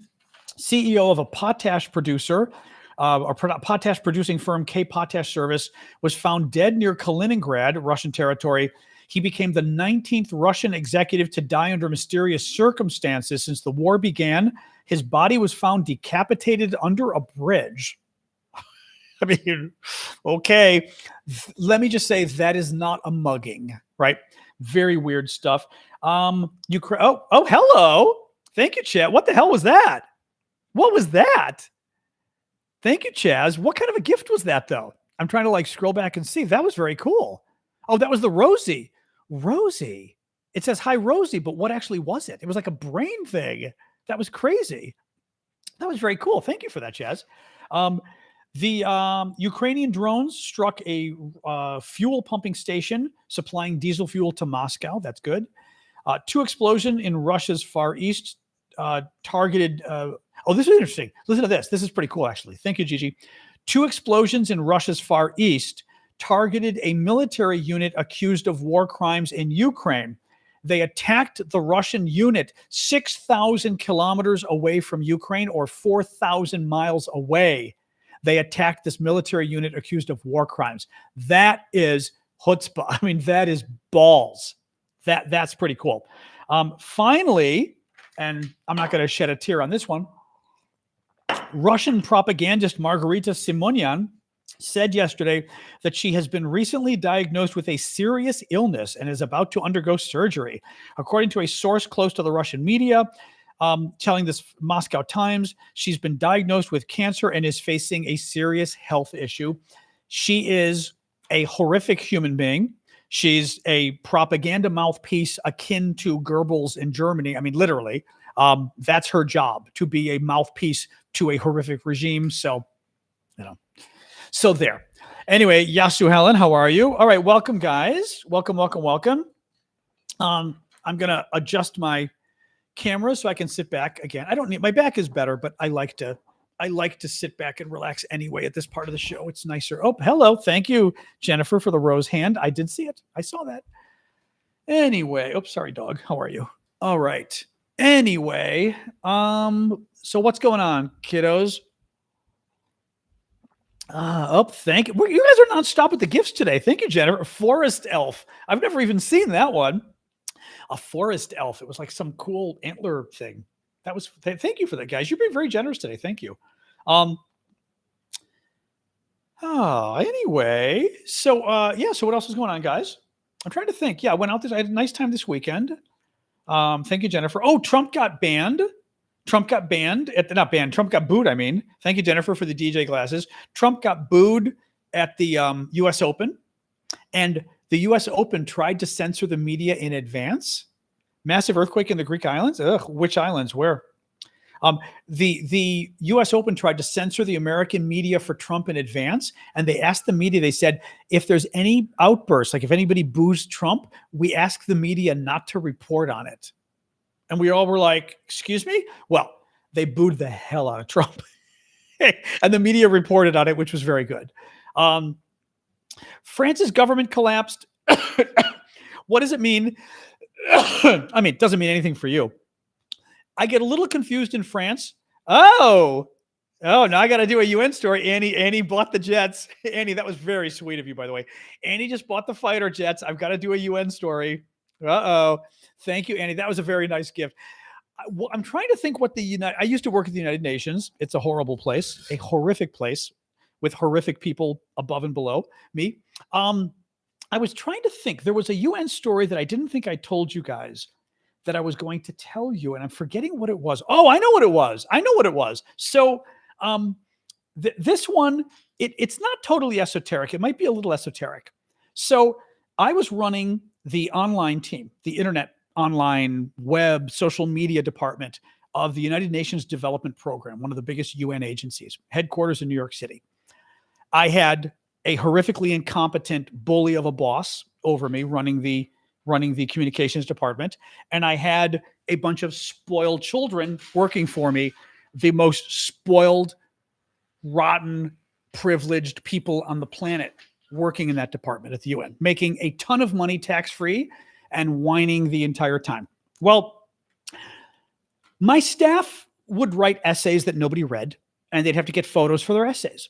CEO of a potash producer, or potash producing firm K Potash Service, was found dead near Kaliningrad, Russian territory. He became the 19th Russian executive to die under mysterious circumstances since the war began. His body was found decapitated under a bridge. I mean, okay. Let me just say that is not a mugging, right? Very weird stuff. Ukraine. Oh, hello. Thank you, Chad. What the hell was that? What was that? Thank you, Chaz. What kind of a gift was that, though? I'm trying to scroll back and see. That was very cool. Oh, that was the Rosie. Rosie. It says, hi, Rosie, but what actually was it? It was like a brain thing. That was crazy. That was very cool. Thank you for that, Chaz. The Ukrainian drones struck a fuel pumping station supplying diesel fuel to Moscow. That's good. Two explosions in Russia's Far East targeted... this is interesting. Listen to this. This is pretty cool, actually. Thank you, Gigi. Two explosions in Russia's Far East targeted a military unit accused of war crimes in Ukraine. They attacked the Russian unit 6,000 kilometers away from Ukraine, or 4,000 miles away. They attacked this military unit accused of war crimes. That is chutzpah. I mean, that is balls. That's pretty cool. Finally, and I'm not going to shed a tear on this one, Russian propagandist Margarita Simonyan said yesterday that she has been recently diagnosed with a serious illness and is about to undergo surgery. According to a source close to the Russian media, telling this Moscow Times, she's been diagnosed with cancer and is facing a serious health issue. She is a horrific human being. She's a propaganda mouthpiece akin to Goebbels in Germany. I mean, literally, that's her job, to be a mouthpiece to a horrific regime. So, so there. Anyway, Yasu Helen, how are you? All right, welcome, guys. Welcome. I'm going to adjust my camera so I can sit back again. I don't need, my back is better, but I like to sit back and relax anyway at this part of the show. It's nicer. Oh, hello. Thank you, Jennifer, for the rose hand. I did see it. I saw that. Anyway, sorry, dog. How are you? All right. Anyway, so what's going on, kiddos? Thank you. You guys are nonstop with the gifts today. Thank you, Jennifer. Forest elf. I've never even seen that one. A forest elf. It was like some cool antler thing. That was, thank you for that, guys. You're being very generous today. Thank you. Anyway, so what else is going on, guys? I'm trying to think. Yeah, I went out I had a nice time this weekend. Thank you, Jennifer. Oh, Trump got banned. Trump got booed, I mean. Thank you, Jennifer, for the DJ glasses. Trump got booed at the U.S. Open, and the U.S. Open tried to censor the media in advance. Massive earthquake in the Greek islands? Ugh, which islands? Where? The U.S. Open tried to censor the American media for Trump in advance, and they asked the media, they said, if there's any outbursts, like if anybody boos Trump, we ask the media not to report on it. And we all were like, excuse me? Well, they booed the hell out of Trump. And the media reported on it, which was very good. France's government collapsed. What does it mean? I mean, it doesn't mean anything for you. I get a little confused in France. Oh, now I got to do a UN story. Annie bought the jets. Annie, that was very sweet of you, by the way. Annie just bought the fighter jets. I've got to do a UN story. Thank you, Annie. That was a very nice gift. I'm trying to think what I used to work at the United Nations. It's a horrible place, a horrific place with horrific people above and below me. I was trying to think. There was a UN story that I didn't think I told you guys that I was going to tell you, and I'm forgetting what it was. Oh, I know what it was. I know what it was. So this one, it's not totally esoteric. It might be a little esoteric. So I was running the online team, the internet, online, web, social media department of the United Nations Development Program, one of the biggest UN agencies, headquarters in New York City. I had a horrifically incompetent bully of a boss over me running the communications department, and I had a bunch of spoiled children working for me, the most spoiled, rotten, privileged people on the planet working in that department at the UN, making a ton of money tax-free and whining the entire time. Well, my staff would write essays that nobody read, and they'd have to get photos for their essays.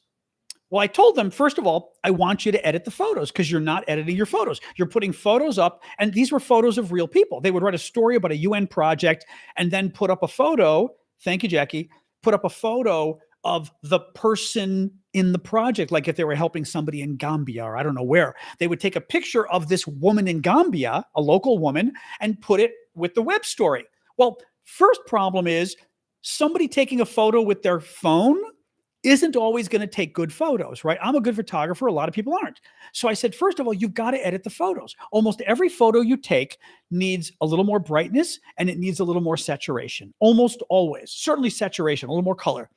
Well, I told them, first of all, I want you to edit the photos because you're not editing your photos. You're putting photos up, and these were photos of real people. They would write a story about a UN project and then put up a photo. Thank you, Jackie. Put up a photo of the person in the project, like if they were helping somebody in Gambia or I don't know where. They would take a picture of this woman in Gambia, a local woman, and put it with the web story. Well, first problem is somebody taking a photo with their phone isn't always going to take good photos, right? I'm a good photographer. A lot of people aren't. So I said, first of all, you've got to edit the photos. Almost every photo you take needs a little more brightness and it needs a little more saturation. Almost always. Certainly saturation, a little more color.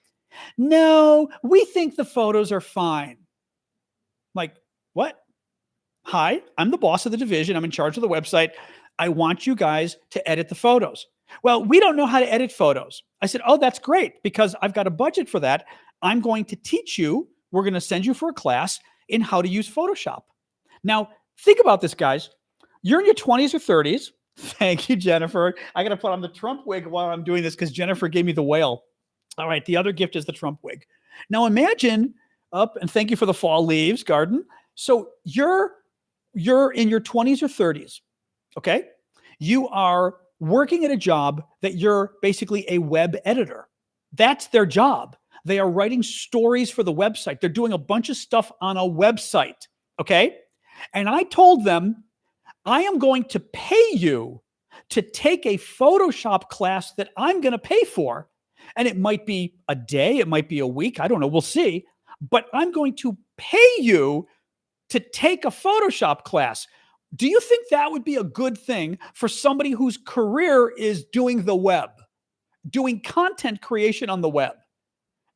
No, we think the photos are fine. Like, what? Hi, I'm the boss of the division. I'm in charge of the website. I want you guys to edit the photos. Well, we don't know how to edit photos. I said, oh, that's great because I've got a budget for that. I'm going to teach you. We're going to send you for a class in how to use Photoshop. Now, think about this, guys. You're in your 20s or 30s. Thank you, Jennifer. I got to put on the Trump wig while I'm doing this because Jennifer gave me the whale. All right, the other gift is the Trump wig. Now imagine and thank you for the fall leaves, garden. So you're in your 20s or 30s, okay? You are working at a job that you're basically a web editor. That's their job. They are writing stories for the website. They're doing a bunch of stuff on a website, okay? And I told them, I am going to pay you to take a Photoshop class that I'm going to pay for. And it might be a day, it might be a week, I don't know, we'll see. But I'm going to pay you to take a Photoshop class. Do you think that would be a good thing for somebody whose career is doing the web, doing content creation on the web?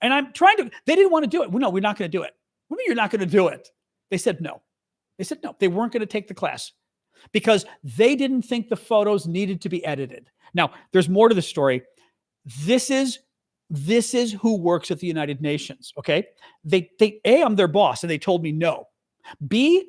And I'm trying to, they didn't want to do it. Well, no, we're not going to do it. What do you mean you're not going to do it? They said no. They said no. They weren't going to take the class because they didn't think the photos needed to be edited. Now, there's more to the story. This is who works at the United Nations, okay? A, I'm their boss, and they told me no. B,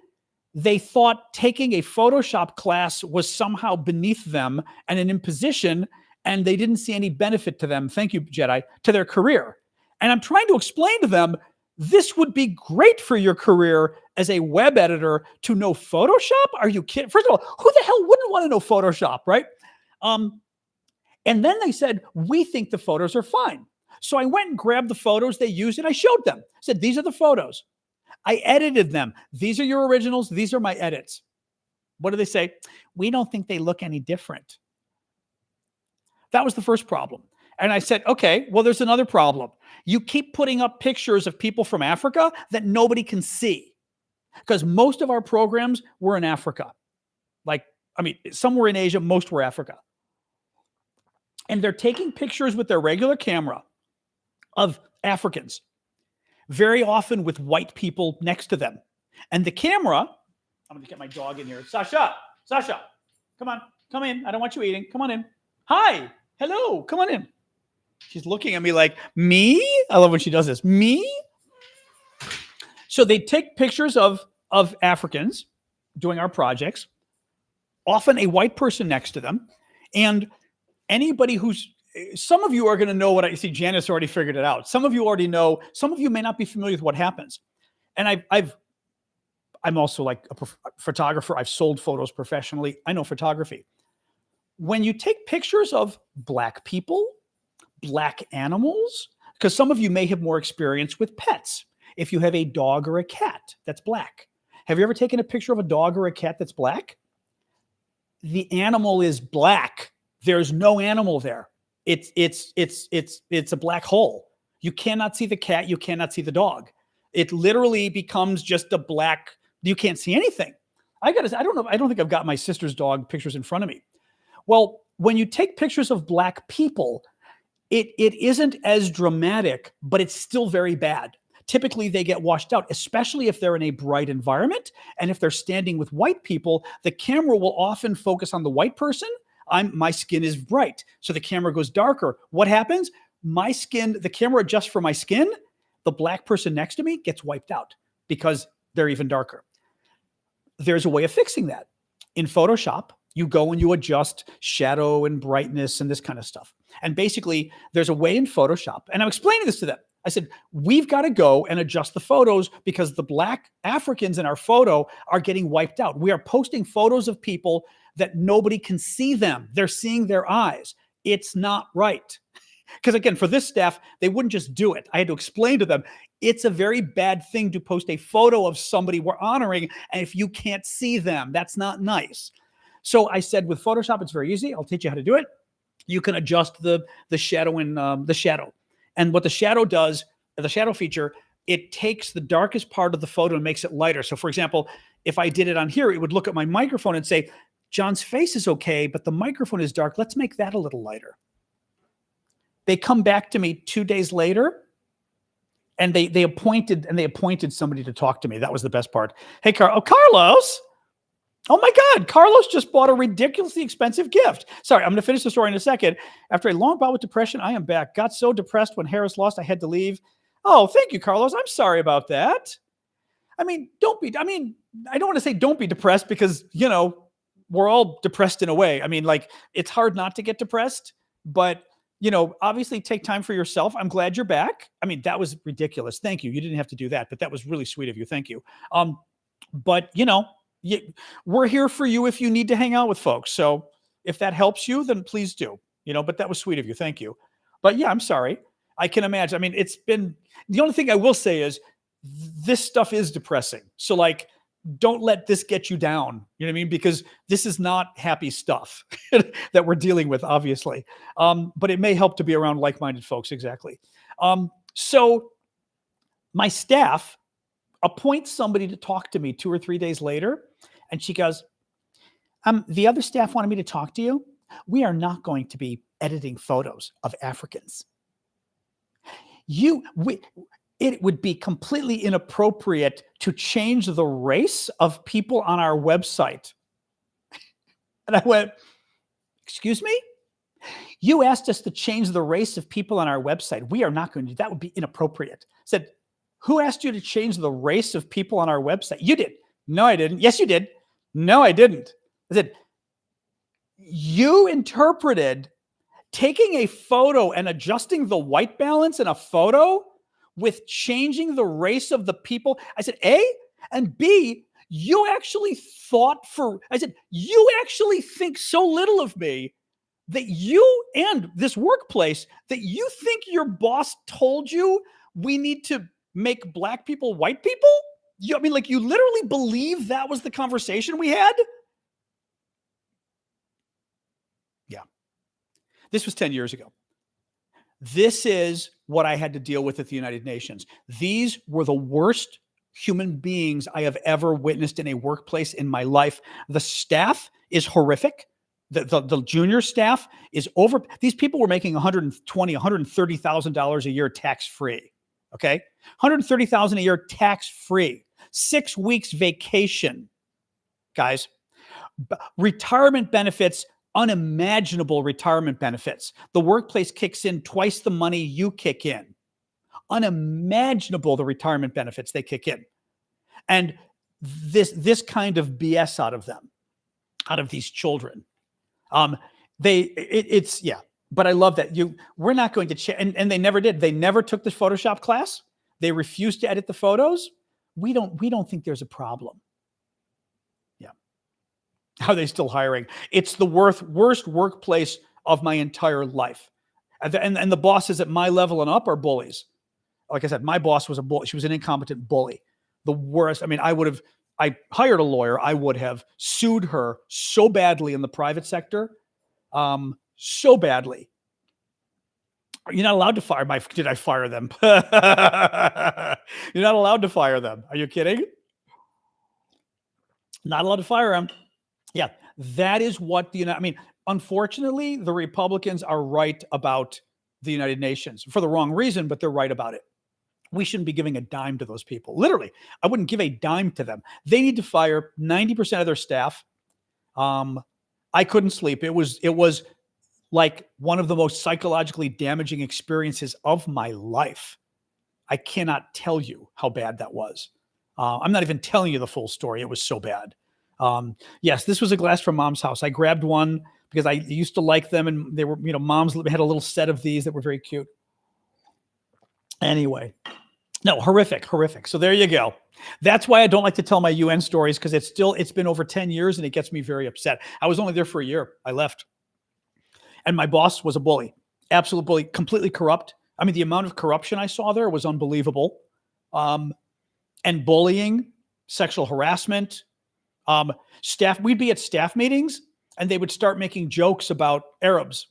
they thought taking a Photoshop class was somehow beneath them and an imposition, and they didn't see any benefit to them, thank you, Jedi, to their career. And I'm trying to explain to them, this would be great for your career as a web editor to know Photoshop? Are you kidding? First of all, who the hell wouldn't want to know Photoshop, right? And then they said, we think the photos are fine. So I went and grabbed the photos they used and I showed them. I said, these are the photos. I edited them. These are your originals. These are my edits. What do they say? We don't think they look any different. That was the first problem. And I said, okay, well, there's another problem. You keep putting up pictures of people from Africa that nobody can see because most of our programs were in Africa. Some were in Asia, most were Africa. And they're taking pictures with their regular camera of Africans, very often with white people next to them. And the camera, I'm going to get my dog in here. Sasha, come on, come in. I don't want you eating. Come on in. Hi, hello, come on in. She's looking at me like, me? I love when she does this. Me? So they take pictures of Africans doing our projects, often a white person next to them. And anybody some of you are going to know what I see. Janice already figured it out. Some of you already know. Some of you may not be familiar with what happens. And I'm also like a photographer. I've sold photos professionally. I know photography. When you take pictures of Black people, Black animals, because some of you may have more experience with pets. if you have a dog or a cat that's black. Have you ever taken a picture of a dog or a cat that's black? The animal is black. There's no animal there. It's a black hole. You cannot see the cat. You cannot see the dog. It literally becomes just a black. You can't see anything. I don't know. I don't think I've got my sister's dog pictures in front of me. Well, when you take pictures of black people, it isn't as dramatic, but it's still very bad. Typically, they get washed out, especially if they're in a bright environment. And if they're standing with white people, the camera will often focus on the white person. My skin is bright, so the camera goes darker. What happens? My skin, the camera adjusts for my skin. The black person next to me gets wiped out because they're even darker. There's a way of fixing that. In Photoshop, you go and you adjust shadow and brightness and this kind of stuff. And basically, there's a way in Photoshop, and I'm explaining this to them. I said, we've got to go and adjust the photos because the black Africans in our photo are getting wiped out. We are posting photos of people that nobody can see them. They're seeing their eyes. It's not right. Because again, for this staff, they wouldn't just do it. I had to explain to them, it's a very bad thing to post a photo of somebody we're honoring, and if you can't see them, that's not nice. So I said, with Photoshop, it's very easy. I'll teach you how to do it. You can adjust the shadow and the shadow. And what the shadow does, the shadow feature, it takes the darkest part of the photo and makes it lighter. So for example, if I did it on here, it would look at my microphone and say, John's face is okay, but the microphone is dark. Let's make that a little lighter. They come back to me 2 days later, and they appointed somebody to talk to me. That was the best part. Hey, Carlos. Oh my God, Carlos just bought a ridiculously expensive gift. Sorry, I'm going to finish the story in a second. After a long bout with depression, I am back. Got so depressed when Harris lost, I had to leave. Oh, thank you, Carlos. I'm sorry about that. I don't want to say don't be depressed because, we're all depressed in a way. It's hard not to get depressed, but, obviously take time for yourself. I'm glad you're back. That was ridiculous. Thank you. You didn't have to do that, but that was really sweet of you. Thank you. But, we're here for you if you need to hang out with folks. So if that helps you, then please do, but that was sweet of you. Thank you. But yeah, I'm sorry. I can imagine. It's been, the only thing I will say is this stuff is depressing. So don't let this get you down. You know what I mean? Because this is not happy stuff that we're dealing with, obviously. But it may help to be around like-minded folks. Exactly. So my staff appoints somebody to talk to me 2 or 3 days later. And she goes, the other staff wanted me to talk to you. We are not going to be editing photos of Africans. It would be completely inappropriate to change the race of people on our website. And I went, excuse me? You asked us to change the race of people on our website. We are not going to do that. That would be inappropriate. I said, who asked you to change the race of people on our website? You did. No, I didn't. Yes, you did. No, I didn't. I said, you interpreted taking a photo and adjusting the white balance in a photo with changing the race of the people. I said, A, and B, you actually think so little of me that you and this workplace that you think your boss told you we need to make black people white people? You literally believe that was the conversation we had? Yeah. This was 10 years ago. This is what I had to deal with at the United Nations. These were the worst human beings I have ever witnessed in a workplace in my life. The staff is horrific. The junior staff is over. These people were making $120,000, $130,000 a year tax-free. Okay? $130,000 a year tax-free. 6 weeks vacation, guys. Retirement benefits, unimaginable retirement benefits. The workplace kicks in twice the money you kick in. Unimaginable the retirement benefits they kick in. And this kind of BS out of them, out of these children. But I love that we're not going to and they never did. They never took the Photoshop class. They refused to edit the photos. We don't think there's a problem. Yeah. Are they still hiring? It's the worst workplace of my entire life. And the bosses at my level and up are bullies. like I said, my boss was a bull. She was an incompetent bully. The worst. I mean, I hired a lawyer. I would have sued her so badly in the private sector. So badly. You're not allowed to fire did I fire them? You're not allowed to fire them. Are you kidding? Not allowed to fire them. Yeah, that is what unfortunately, the Republicans are right about the United Nations for the wrong reason, but they're right about it. We shouldn't be giving a dime to those people. Literally, I wouldn't give a dime to them. They need to fire 90% of their staff. I couldn't sleep. It was like one of the most psychologically damaging experiences of my life. I cannot tell you how bad that was. I'm not even telling you the full story. It was so bad. Yes, this was a glass from Mom's house. I grabbed one because I used to like them, and they were, Mom's had a little set of these that were very cute. Anyway, no, horrific. So there you go. That's why I don't like to tell my UN stories, because it's been over 10 years and it gets me very upset. I was only there for a year. I left. And my boss was a bully, absolute bully, completely corrupt. I mean, the amount of corruption I saw there was unbelievable. And bullying, sexual harassment. We'd be at staff meetings and they would start making jokes about Arabs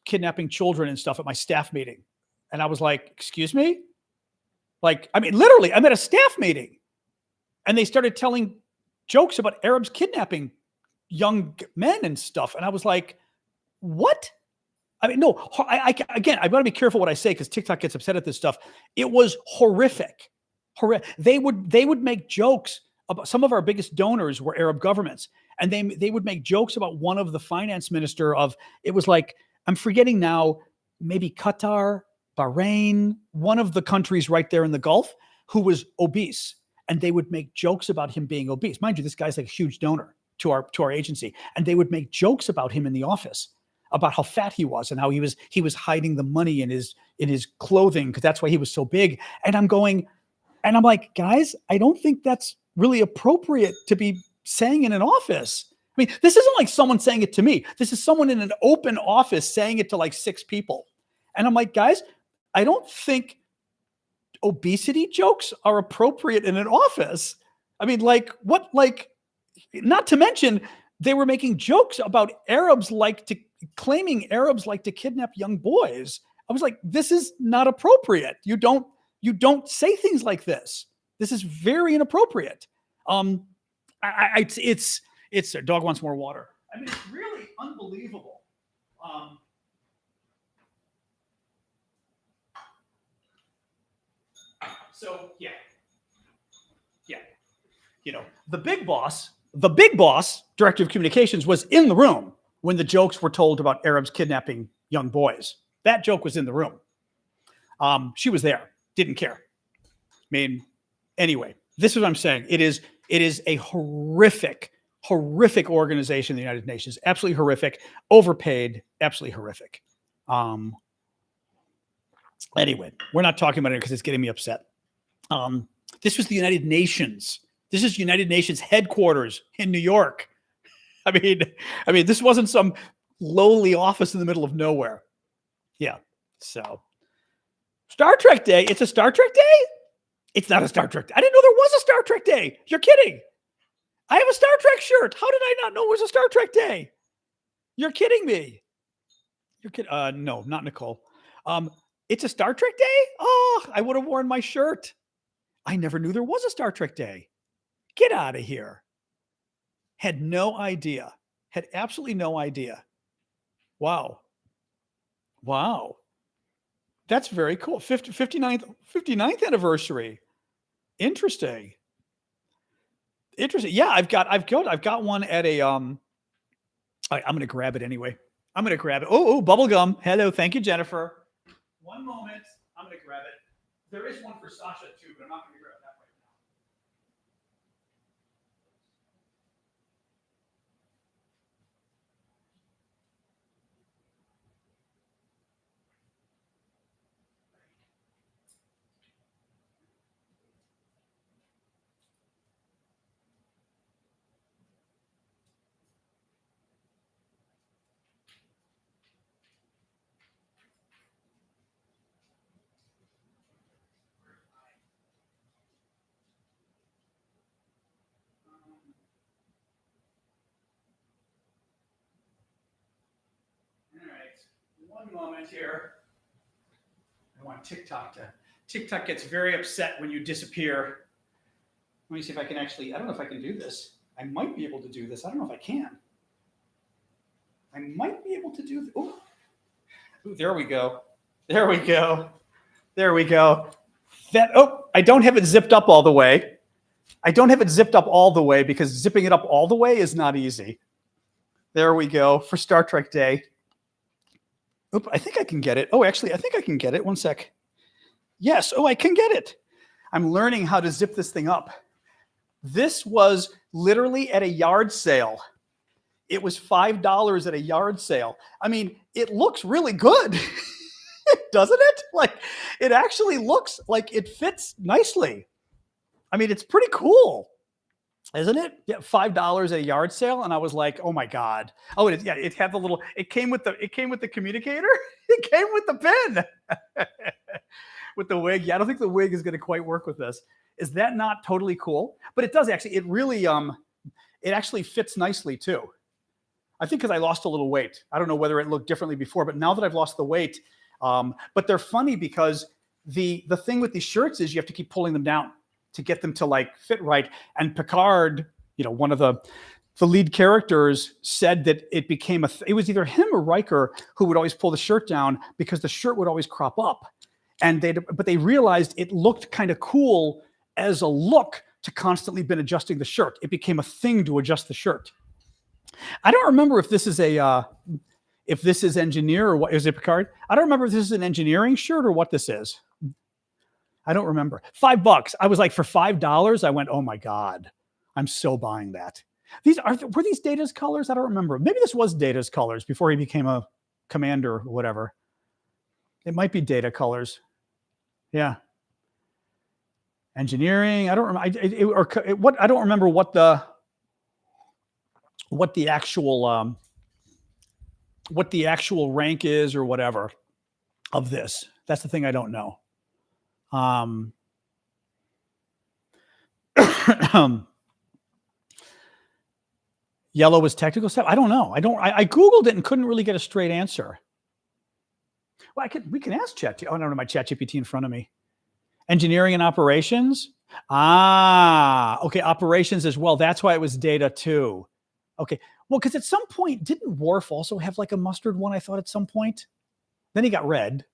kidnapping children and stuff at my staff meeting. And I was like, excuse me? Literally, I'm at a staff meeting and they started telling jokes about Arabs kidnapping young men and stuff. And I was like, what? No, I want to be careful what I say, because TikTok gets upset at this stuff. It was horrific. They would make jokes about, some of our biggest donors were Arab governments. And they would make jokes about one of the finance minister of, it was like, I'm forgetting now, maybe Qatar, Bahrain, one of the countries right there in the Gulf, who was obese. And they would make jokes about him being obese. Mind you, this guy's like a huge donor to our agency. And they would make jokes about him in the office, about how fat he was and how he was hiding the money in his clothing, because that's why he was so big. And I'm like, guys, I don't think that's really appropriate to be saying in an office. I mean, this isn't like someone saying it to me. This is someone in an open office saying it to like 6 people. And I'm like, guys, I don't think obesity jokes are appropriate in an office. I mean, not to mention, they were making jokes about claiming Arabs like to kidnap young boys. I was like, this is not appropriate. You don't say things like this. This is very inappropriate. It's dog wants more water. I mean, it's really unbelievable. So yeah. The big boss, director of communications, was in the room when the jokes were told about Arabs kidnapping young boys. That joke was in the room. She was there, didn't care. I mean, anyway, this is what I'm saying. It is a horrific organization, the United Nations. Absolutely horrific. Overpaid. Absolutely horrific. Anyway, we're not talking about it because it's getting me upset. This was the United Nations. This is United Nations headquarters in New York. I mean, this wasn't some lowly office in the middle of nowhere. Yeah. So, Star Trek Day. It's a Star Trek Day? It's not a Star Trek Day. I didn't know there was a Star Trek Day. You're kidding. I have a Star Trek shirt. How did I not know it was a Star Trek Day? You're kidding me. You're kidding. No, not Nicole. It's a Star Trek Day? Oh, I would have worn my shirt. I never knew there was a Star Trek Day. Get out of here. Had no idea. Had absolutely no idea. Wow. That's very cool. 59th anniversary. Interesting. Yeah, I've got one at a I'm going to grab it anyway. I'm going to grab it. Oh, bubble gum. Hello. Thank you, Jennifer. One moment. I'm going to grab it. There is one for Sasha too, but I'm not going to grab that right now. One moment here. I want TikTok to. TikTok gets very upset when you disappear. Let me see if I can actually. I don't know if I can do this. I might be able to do this. I don't know if I can. I might be able to do. Oh, there we go. There we go. There we go. That. Oh, I don't have it zipped up all the way. I don't have it zipped up all the way because zipping it up all the way is not easy. There we go for Star Trek Day. Oop, I think I can get it. Oh, actually, I think I can get it. One sec. Yes. Oh, I can get it. I'm learning how to zip this thing up. This was literally at a yard sale. It was $5 at a yard sale. I mean, it looks really good, doesn't it? Like, it actually looks like it fits nicely. I mean, it's pretty cool, isn't it? Yeah, $5 at a yard sale, and I was like, "Oh my god!" Oh, it had the little. It came with the communicator. It came with the pin, with the wig. Yeah, I don't think the wig is going to quite work with this. Is that not totally cool? But it does actually. It really it actually fits nicely too. I think because I lost a little weight. I don't know whether it looked differently before, but now that I've lost the weight, but they're funny because the thing with these shirts is you have to keep pulling them down to get them to like fit right. And Picard, one of the lead characters said that it became it was either him or Riker who would always pull the shirt down because the shirt would always crop up. But they realized it looked kind of cool as a look to constantly been adjusting the shirt. It became a thing to adjust the shirt. I don't remember if this is engineer or what is it, Picard? I don't remember if this is an engineering shirt or what this is. I don't remember. $5. I was like, for $5, I went, oh my God, I'm so buying that. Were these Data's colors? I don't remember. Maybe this was Data's colors before he became a commander or whatever. It might be Data colors. Yeah. Engineering. I don't remember. I don't remember what the actual rank is or whatever of this. That's the thing I don't know. Yellow was technical stuff. I don't know. I Googled it and couldn't really get a straight answer. Well, we can ask Chat. Oh, no, my ChatGPT in front of me. Engineering and operations. Okay. Operations as well. That's why it was Data too. Okay. Well, because at some point, didn't Worf also have like a mustard one? I thought at some point. Then he got red.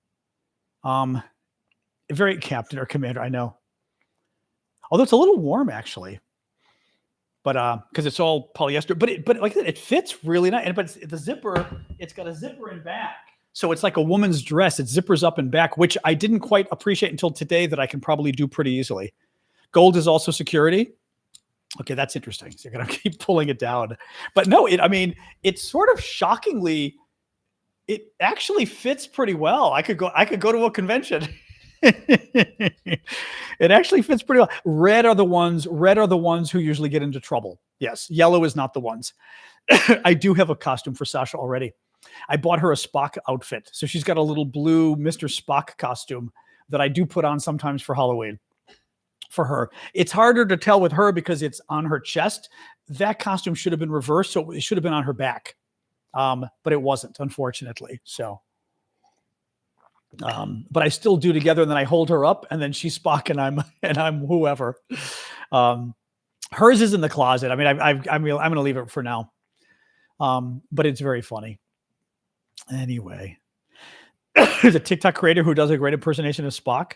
Very captain or commander, I know. Although it's a little warm actually, but because it's all polyester. But like I said, it fits really nice. But the zipper, it's got a zipper in back, so it's like a woman's dress. It zippers up and back, which I didn't quite appreciate until today. That I can probably do pretty easily. Gold is also security. Okay, that's interesting. So you're gonna keep pulling it down, but no, it's sort of shockingly. It actually fits pretty well. I could go to a convention. It actually fits pretty well. Red are the ones who usually get into trouble. Yes, yellow is not the ones. I do have a costume for Sasha already. I bought her a Spock outfit. So she's got a little blue Mr. Spock costume that I do put on sometimes for Halloween for her. It's harder to tell with her because it's on her chest. That costume should have been reversed. So it should have been on her back. But it wasn't, unfortunately. So but I still do together, and then I hold her up, and then she's Spock, and I'm whoever. Hers is in the closet. I mean, I'm going to leave it for now. But it's very funny. Anyway, there's a TikTok creator who does a great impersonation of Spock.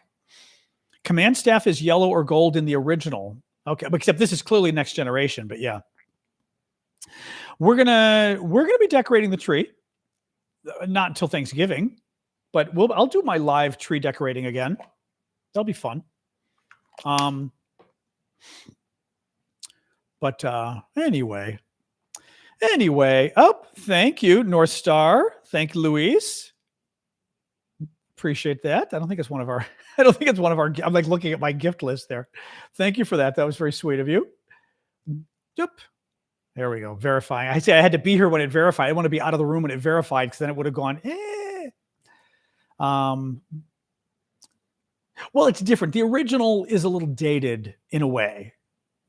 Command staff is yellow or gold in the original. Okay, except this is clearly Next Generation. But yeah, we're gonna be decorating the tree. Not until Thanksgiving. But I'll do my live tree decorating again. That'll be fun. But anyway. Oh, thank you, North Star. Thank you, Luis. Appreciate that. I don't think it's one of our. I'm like looking at my gift list there. Thank you for that. That was very sweet of you. Yep. There we go. Verifying. I say I had to be here when it verified. I want to be out of the room when it verified because then it would have gone. Well, it's different. The original is a little dated in a way.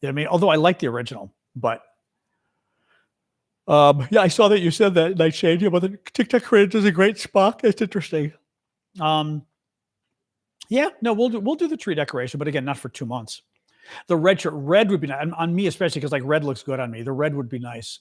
You know what I mean? Although I like the original, but Yeah, I saw that you said that, Nightshade, about the TikTok cringe is a great Spock. It's interesting. Yeah, no, we'll do the tree decoration, but again, not for 2 months. The red would be nice on me, especially because like red looks good on me. The red would be nice.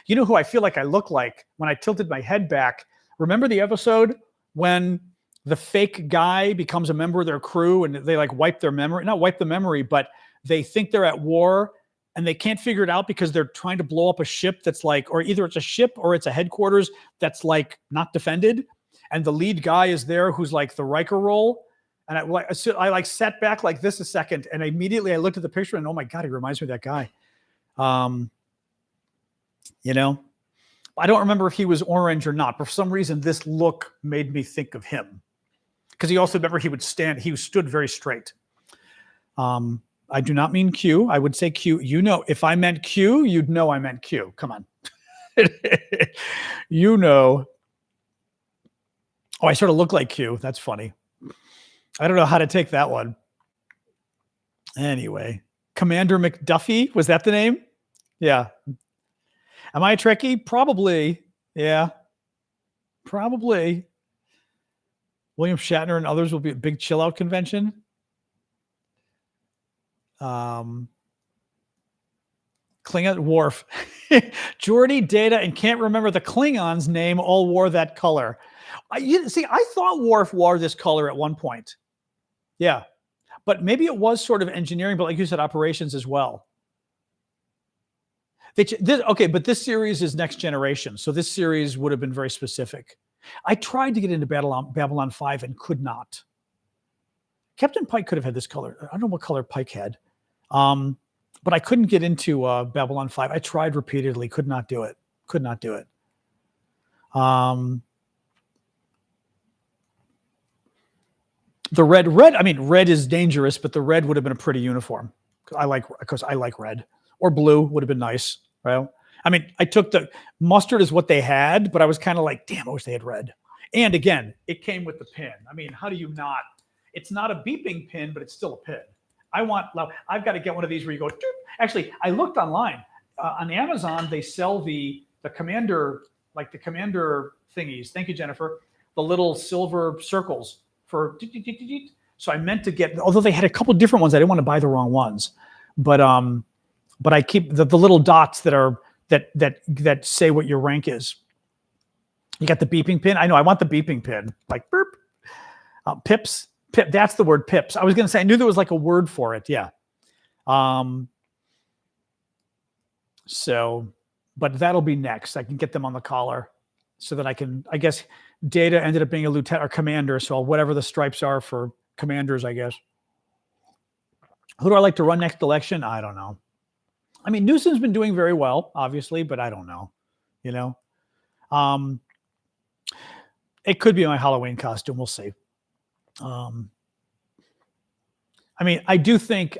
You know who I feel like I look like when I tilted my head back? Remember the episode when the fake guy becomes a member of their crew and they like wipe their memory, not wipe the memory, but they think they're at war and they can't figure it out because they're trying to blow up a ship that's like, or either it's a ship or it's a headquarters that's like not defended. And the lead guy is there who's like the Riker role. And I like sat back like this a second and immediately I looked at the picture and oh my God, he reminds me of that guy. You know, I don't remember if he was orange or not, but for some reason, this look made me think of him because he also, remember, he stood very straight. I do not mean Q. I would say Q. You know, if I meant Q, you'd know I meant Q. Come on. You know. Oh, I sort of look like Q. That's funny. I don't know how to take that one. Anyway, Commander McDuffie, was that the name? Yeah. Am I a Trekkie? Probably. Yeah. Probably. William Shatner and others will be at big chill out convention. Klingon Worf. Geordi, Data, and can't remember the Klingons' name all wore that color. I thought Worf wore this color at one point. Yeah. But maybe it was sort of engineering, but like you said, operations as well. Okay, but this series is Next Generation, so this series would have been very specific. I tried to get into Babylon 5 and could not. Captain Pike could have had this color. I don't know what color Pike had, but I couldn't get into Babylon 5. I tried repeatedly, could not do it. Could not do it. The red. I mean, red is dangerous, but the red would have been a pretty uniform. I like red, or blue would have been nice. Right? I mean, I took the mustard is what they had, but I was kind of like, damn, I wish they had red. And again, it came with the pin. I mean, how do you not? It's not a beeping pin, but it's still a pin. I've got to get one of these where you go. Doop. Actually, I looked online on Amazon. They sell the commander, like the commander thingies. Thank you, Jennifer. The little silver circles for. So I meant to get, although they had a couple different ones. I didn't want to buy the wrong ones, but I keep the little dots that say what your rank is. You got the beeping pin. I know I want the beeping pin, like burp. Pips. Pip. That's the word pips. I was going to say, I knew there was like a word for it. Yeah. So, but that'll be next. I can get them on the collar so that I guess Data ended up being a lieutenant or commander. So whatever the stripes are for commanders, I guess. Who do I like to run next election? I don't know. I mean, Newsom's been doing very well, obviously, but I don't know, you know. It could be my Halloween costume. We'll see. I mean, I do think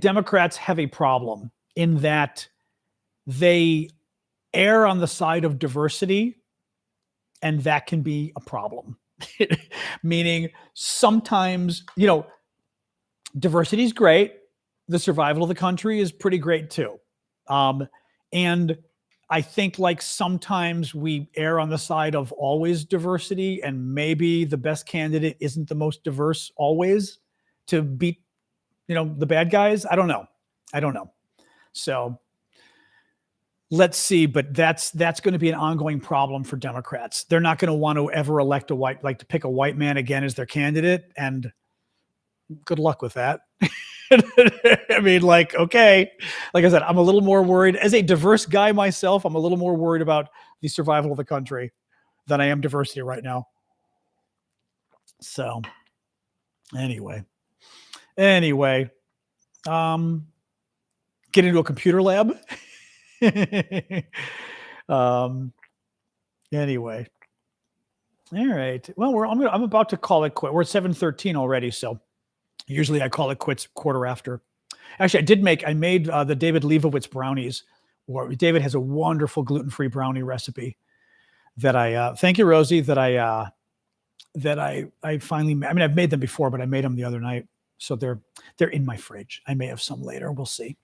Democrats have a problem in that they err on the side of diversity, and that can be a problem. Meaning sometimes, you know, diversity is great. The survival of the country is pretty great too. And I think like sometimes we err on the side of always diversity, and maybe the best candidate isn't the most diverse always to beat, you know, the bad guys. I don't know. So let's see, but that's going to be an ongoing problem for Democrats. They're not going to want to ever elect to pick a white man again as their candidate, and good luck with that. I mean, like, okay, like I said, I'm a little more worried as a diverse guy myself. I'm a little more worried about the survival of the country than I am diversity right now. So anyway, get into a computer lab. Anyway. All right. Well, I'm about to call it quit. We're at 7:13 already. So usually I call it quits quarter after. Actually, I made the David Leibovitz brownies. David has a wonderful gluten-free brownie recipe that thank you, Rosie, that I finally, I mean, I've made them before, but I made them the other night. So they're in my fridge. I may have some later. We'll see,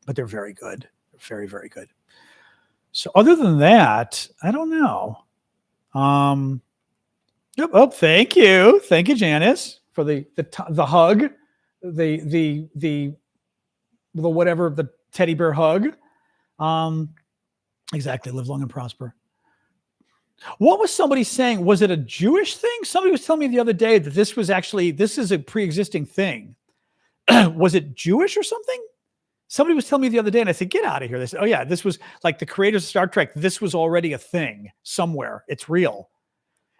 but they're very good. Very, very good. So other than that, I don't know. Yep. Oh, thank you, Janice, for the hug, the whatever, the teddy bear hug. Exactly. Live long and prosper. What was somebody saying? Was it a Jewish thing? Somebody was telling me the other day that this is a pre-existing thing. Was it Jewish or something? Somebody was telling me the other day, and I said, get out of here. They said, oh yeah, this was like the creators of Star Trek. This was already a thing somewhere. It's real.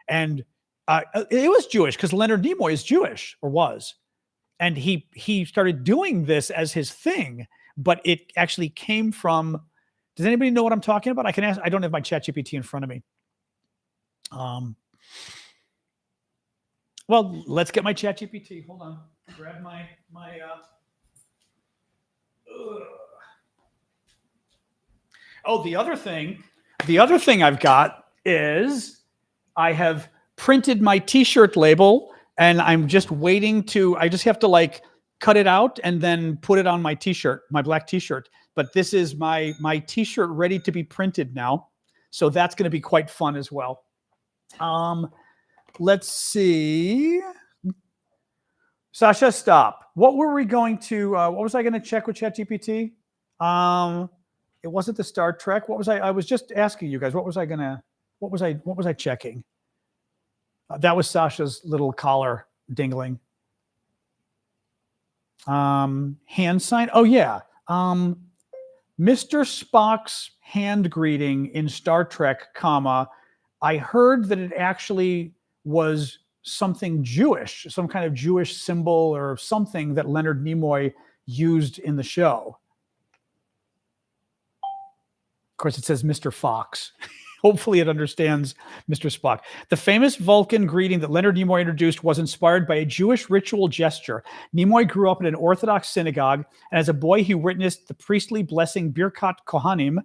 And it was Jewish because Leonard Nimoy is Jewish, or was. And he started doing this as his thing, but it actually came from, does anybody know what I'm talking about? I can ask, I don't have my ChatGPT in front of me. Well, let's get my ChatGPT. Hold on. Grab my Oh, the other thing I've got is I have printed my t-shirt label, and I'm just waiting to, I just have to like cut it out and then put it on my t-shirt, my black t-shirt. But this is my t-shirt ready to be printed now. So that's going to be quite fun as well. Let's see. Sasha, stop. What were we going to, what was I going to check with ChatGPT? It wasn't the Star Trek. What was I was just asking you guys, what was I checking? That was Sasha's little collar dingling. Hand sign. Oh yeah. Mr. Spock's hand greeting in Star Trek, comma, I heard that it actually was something Jewish, some kind of Jewish symbol or something that Leonard Nimoy used in the show. Of course, it says Mr. Fox. Hopefully it understands Mr. Spock. The famous Vulcan greeting that Leonard Nimoy introduced was inspired by a Jewish ritual gesture. Nimoy grew up in an Orthodox synagogue, and as a boy, he witnessed the priestly blessing Birkat Kohanim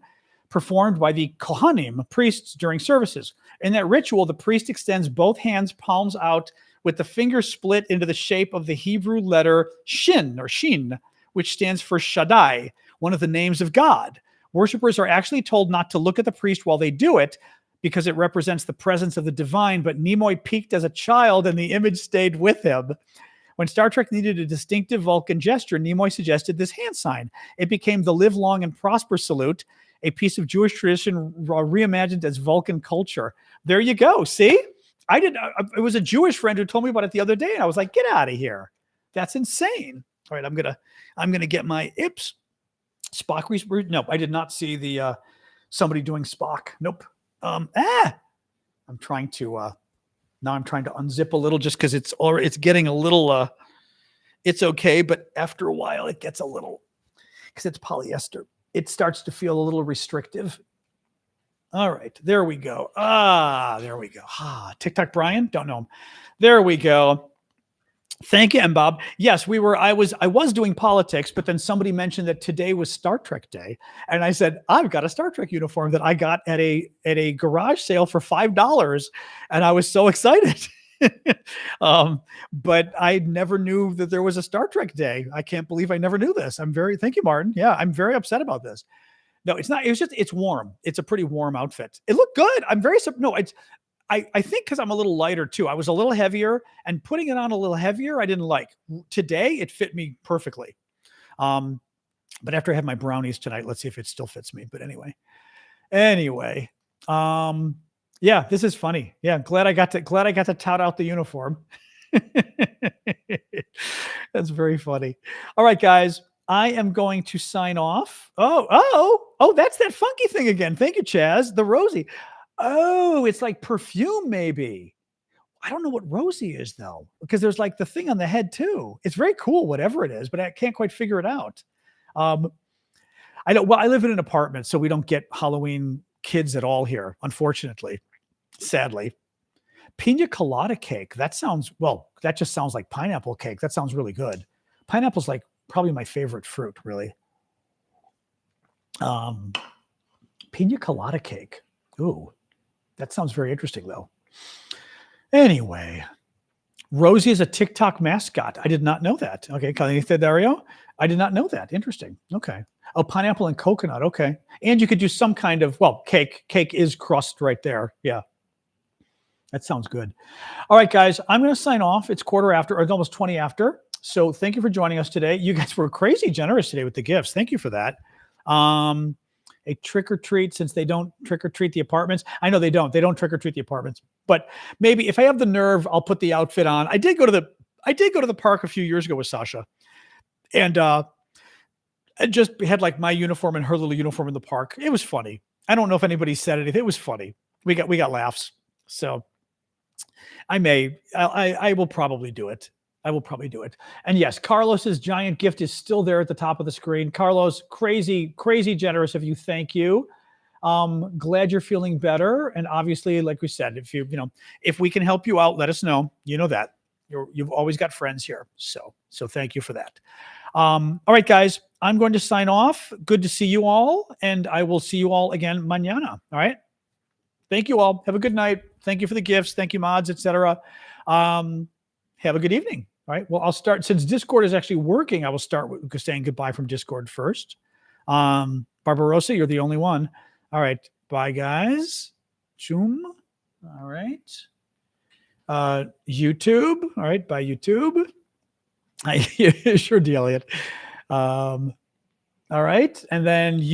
performed by the Kohanim, priests, during services. In that ritual, the priest extends both hands, palms out, with the fingers split into the shape of the Hebrew letter Shin, or Shin, which stands for Shaddai, one of the names of God. Worshippers are actually told not to look at the priest while they do it because it represents the presence of the divine, but Nimoy peaked as a child and the image stayed with him. When Star Trek needed a distinctive Vulcan gesture, Nimoy suggested this hand sign. It became the Live Long and Prosper salute, a piece of Jewish tradition reimagined as Vulcan culture. There you go. See? It was a Jewish friend who told me about it the other day, and I was like, get out of here. That's insane. All right, I'm gonna get my Ips. Spock research? No, I did not see the somebody doing Spock. Nope. I'm trying to unzip a little just because it's getting a little. It's okay, but after a while it gets a little, because it's polyester. It starts to feel a little restrictive. All right, there we go. There we go. TikTok Brian, don't know him. There we go. Thank you, and Bob. Yes, I was doing politics, but then somebody mentioned that today was Star Trek Day, and I said I've got a Star Trek uniform that I got at a garage sale for $5, and I was so excited. But I never knew that there was a Star Trek Day. I can't believe I never knew this. Thank you, Martin. Yeah, I'm very upset about this. No, it's not. It's warm. It's a pretty warm outfit. It looked good. I think because I'm a little lighter too. I was a little heavier, and putting it on a little heavier, I didn't like. Today, it fit me perfectly. But after I had my brownies tonight, let's see if it still fits me. But anyway, yeah, this is funny. Yeah, glad I got to tout out the uniform. That's very funny. All right, guys. I am going to sign off. Oh, that's that funky thing again. Thank you, Chaz. The Rosie. Oh, it's like perfume, maybe. I don't know what Rosie is, though, because there's like the thing on the head, too. It's very cool, whatever it is, but I can't quite figure it out. I live in an apartment, so we don't get Halloween kids at all here, unfortunately, sadly. Pina colada cake. That just sounds like pineapple cake. That sounds really good. Pineapple's like probably my favorite fruit, really. Pina colada cake. Ooh, that sounds very interesting, though. Anyway, Rosie is a TikTok mascot. I did not know that. Okay, Dario, I did not know that. Interesting. Okay. Oh, pineapple and coconut. Okay. And you could do some kind of, well, cake. Cake is crust right there. Yeah. That sounds good. All right, guys, I'm going to sign off. It's quarter after, or it's almost 20 after. So thank you for joining us today. You guys were crazy generous today with the gifts. Thank you for that. A trick or treat, since they don't trick or treat the apartments. I know they don't. They don't trick or treat the apartments. But maybe if I have the nerve, I'll put the outfit on. I did go to the park a few years ago with Sasha, and I just had like my uniform and her little uniform in the park. It was funny. I don't know if anybody said anything. It was funny. We got laughs. So I will probably do it. I will probably do it. And yes, Carlos's giant gift is still there at the top of the screen. Carlos, crazy, crazy generous of you. Thank you. Glad you're feeling better. And obviously, like we said, if we can help you out, let us know. You know that you've always got friends here. So thank you for that. All right, guys, I'm going to sign off. Good to see you all. And I will see you all again mañana. All right. Thank you all. Have a good night. Thank you for the gifts. Thank you, mods, etc. Have a good evening. All right. Well, I'll start, since Discord is actually working, I will start with saying goodbye from Discord first. Barbarossa, you're the only one. All right. Bye, guys. Zoom. All right. YouTube. All right. Bye, YouTube. Sure deal, Elliot. All right. And then you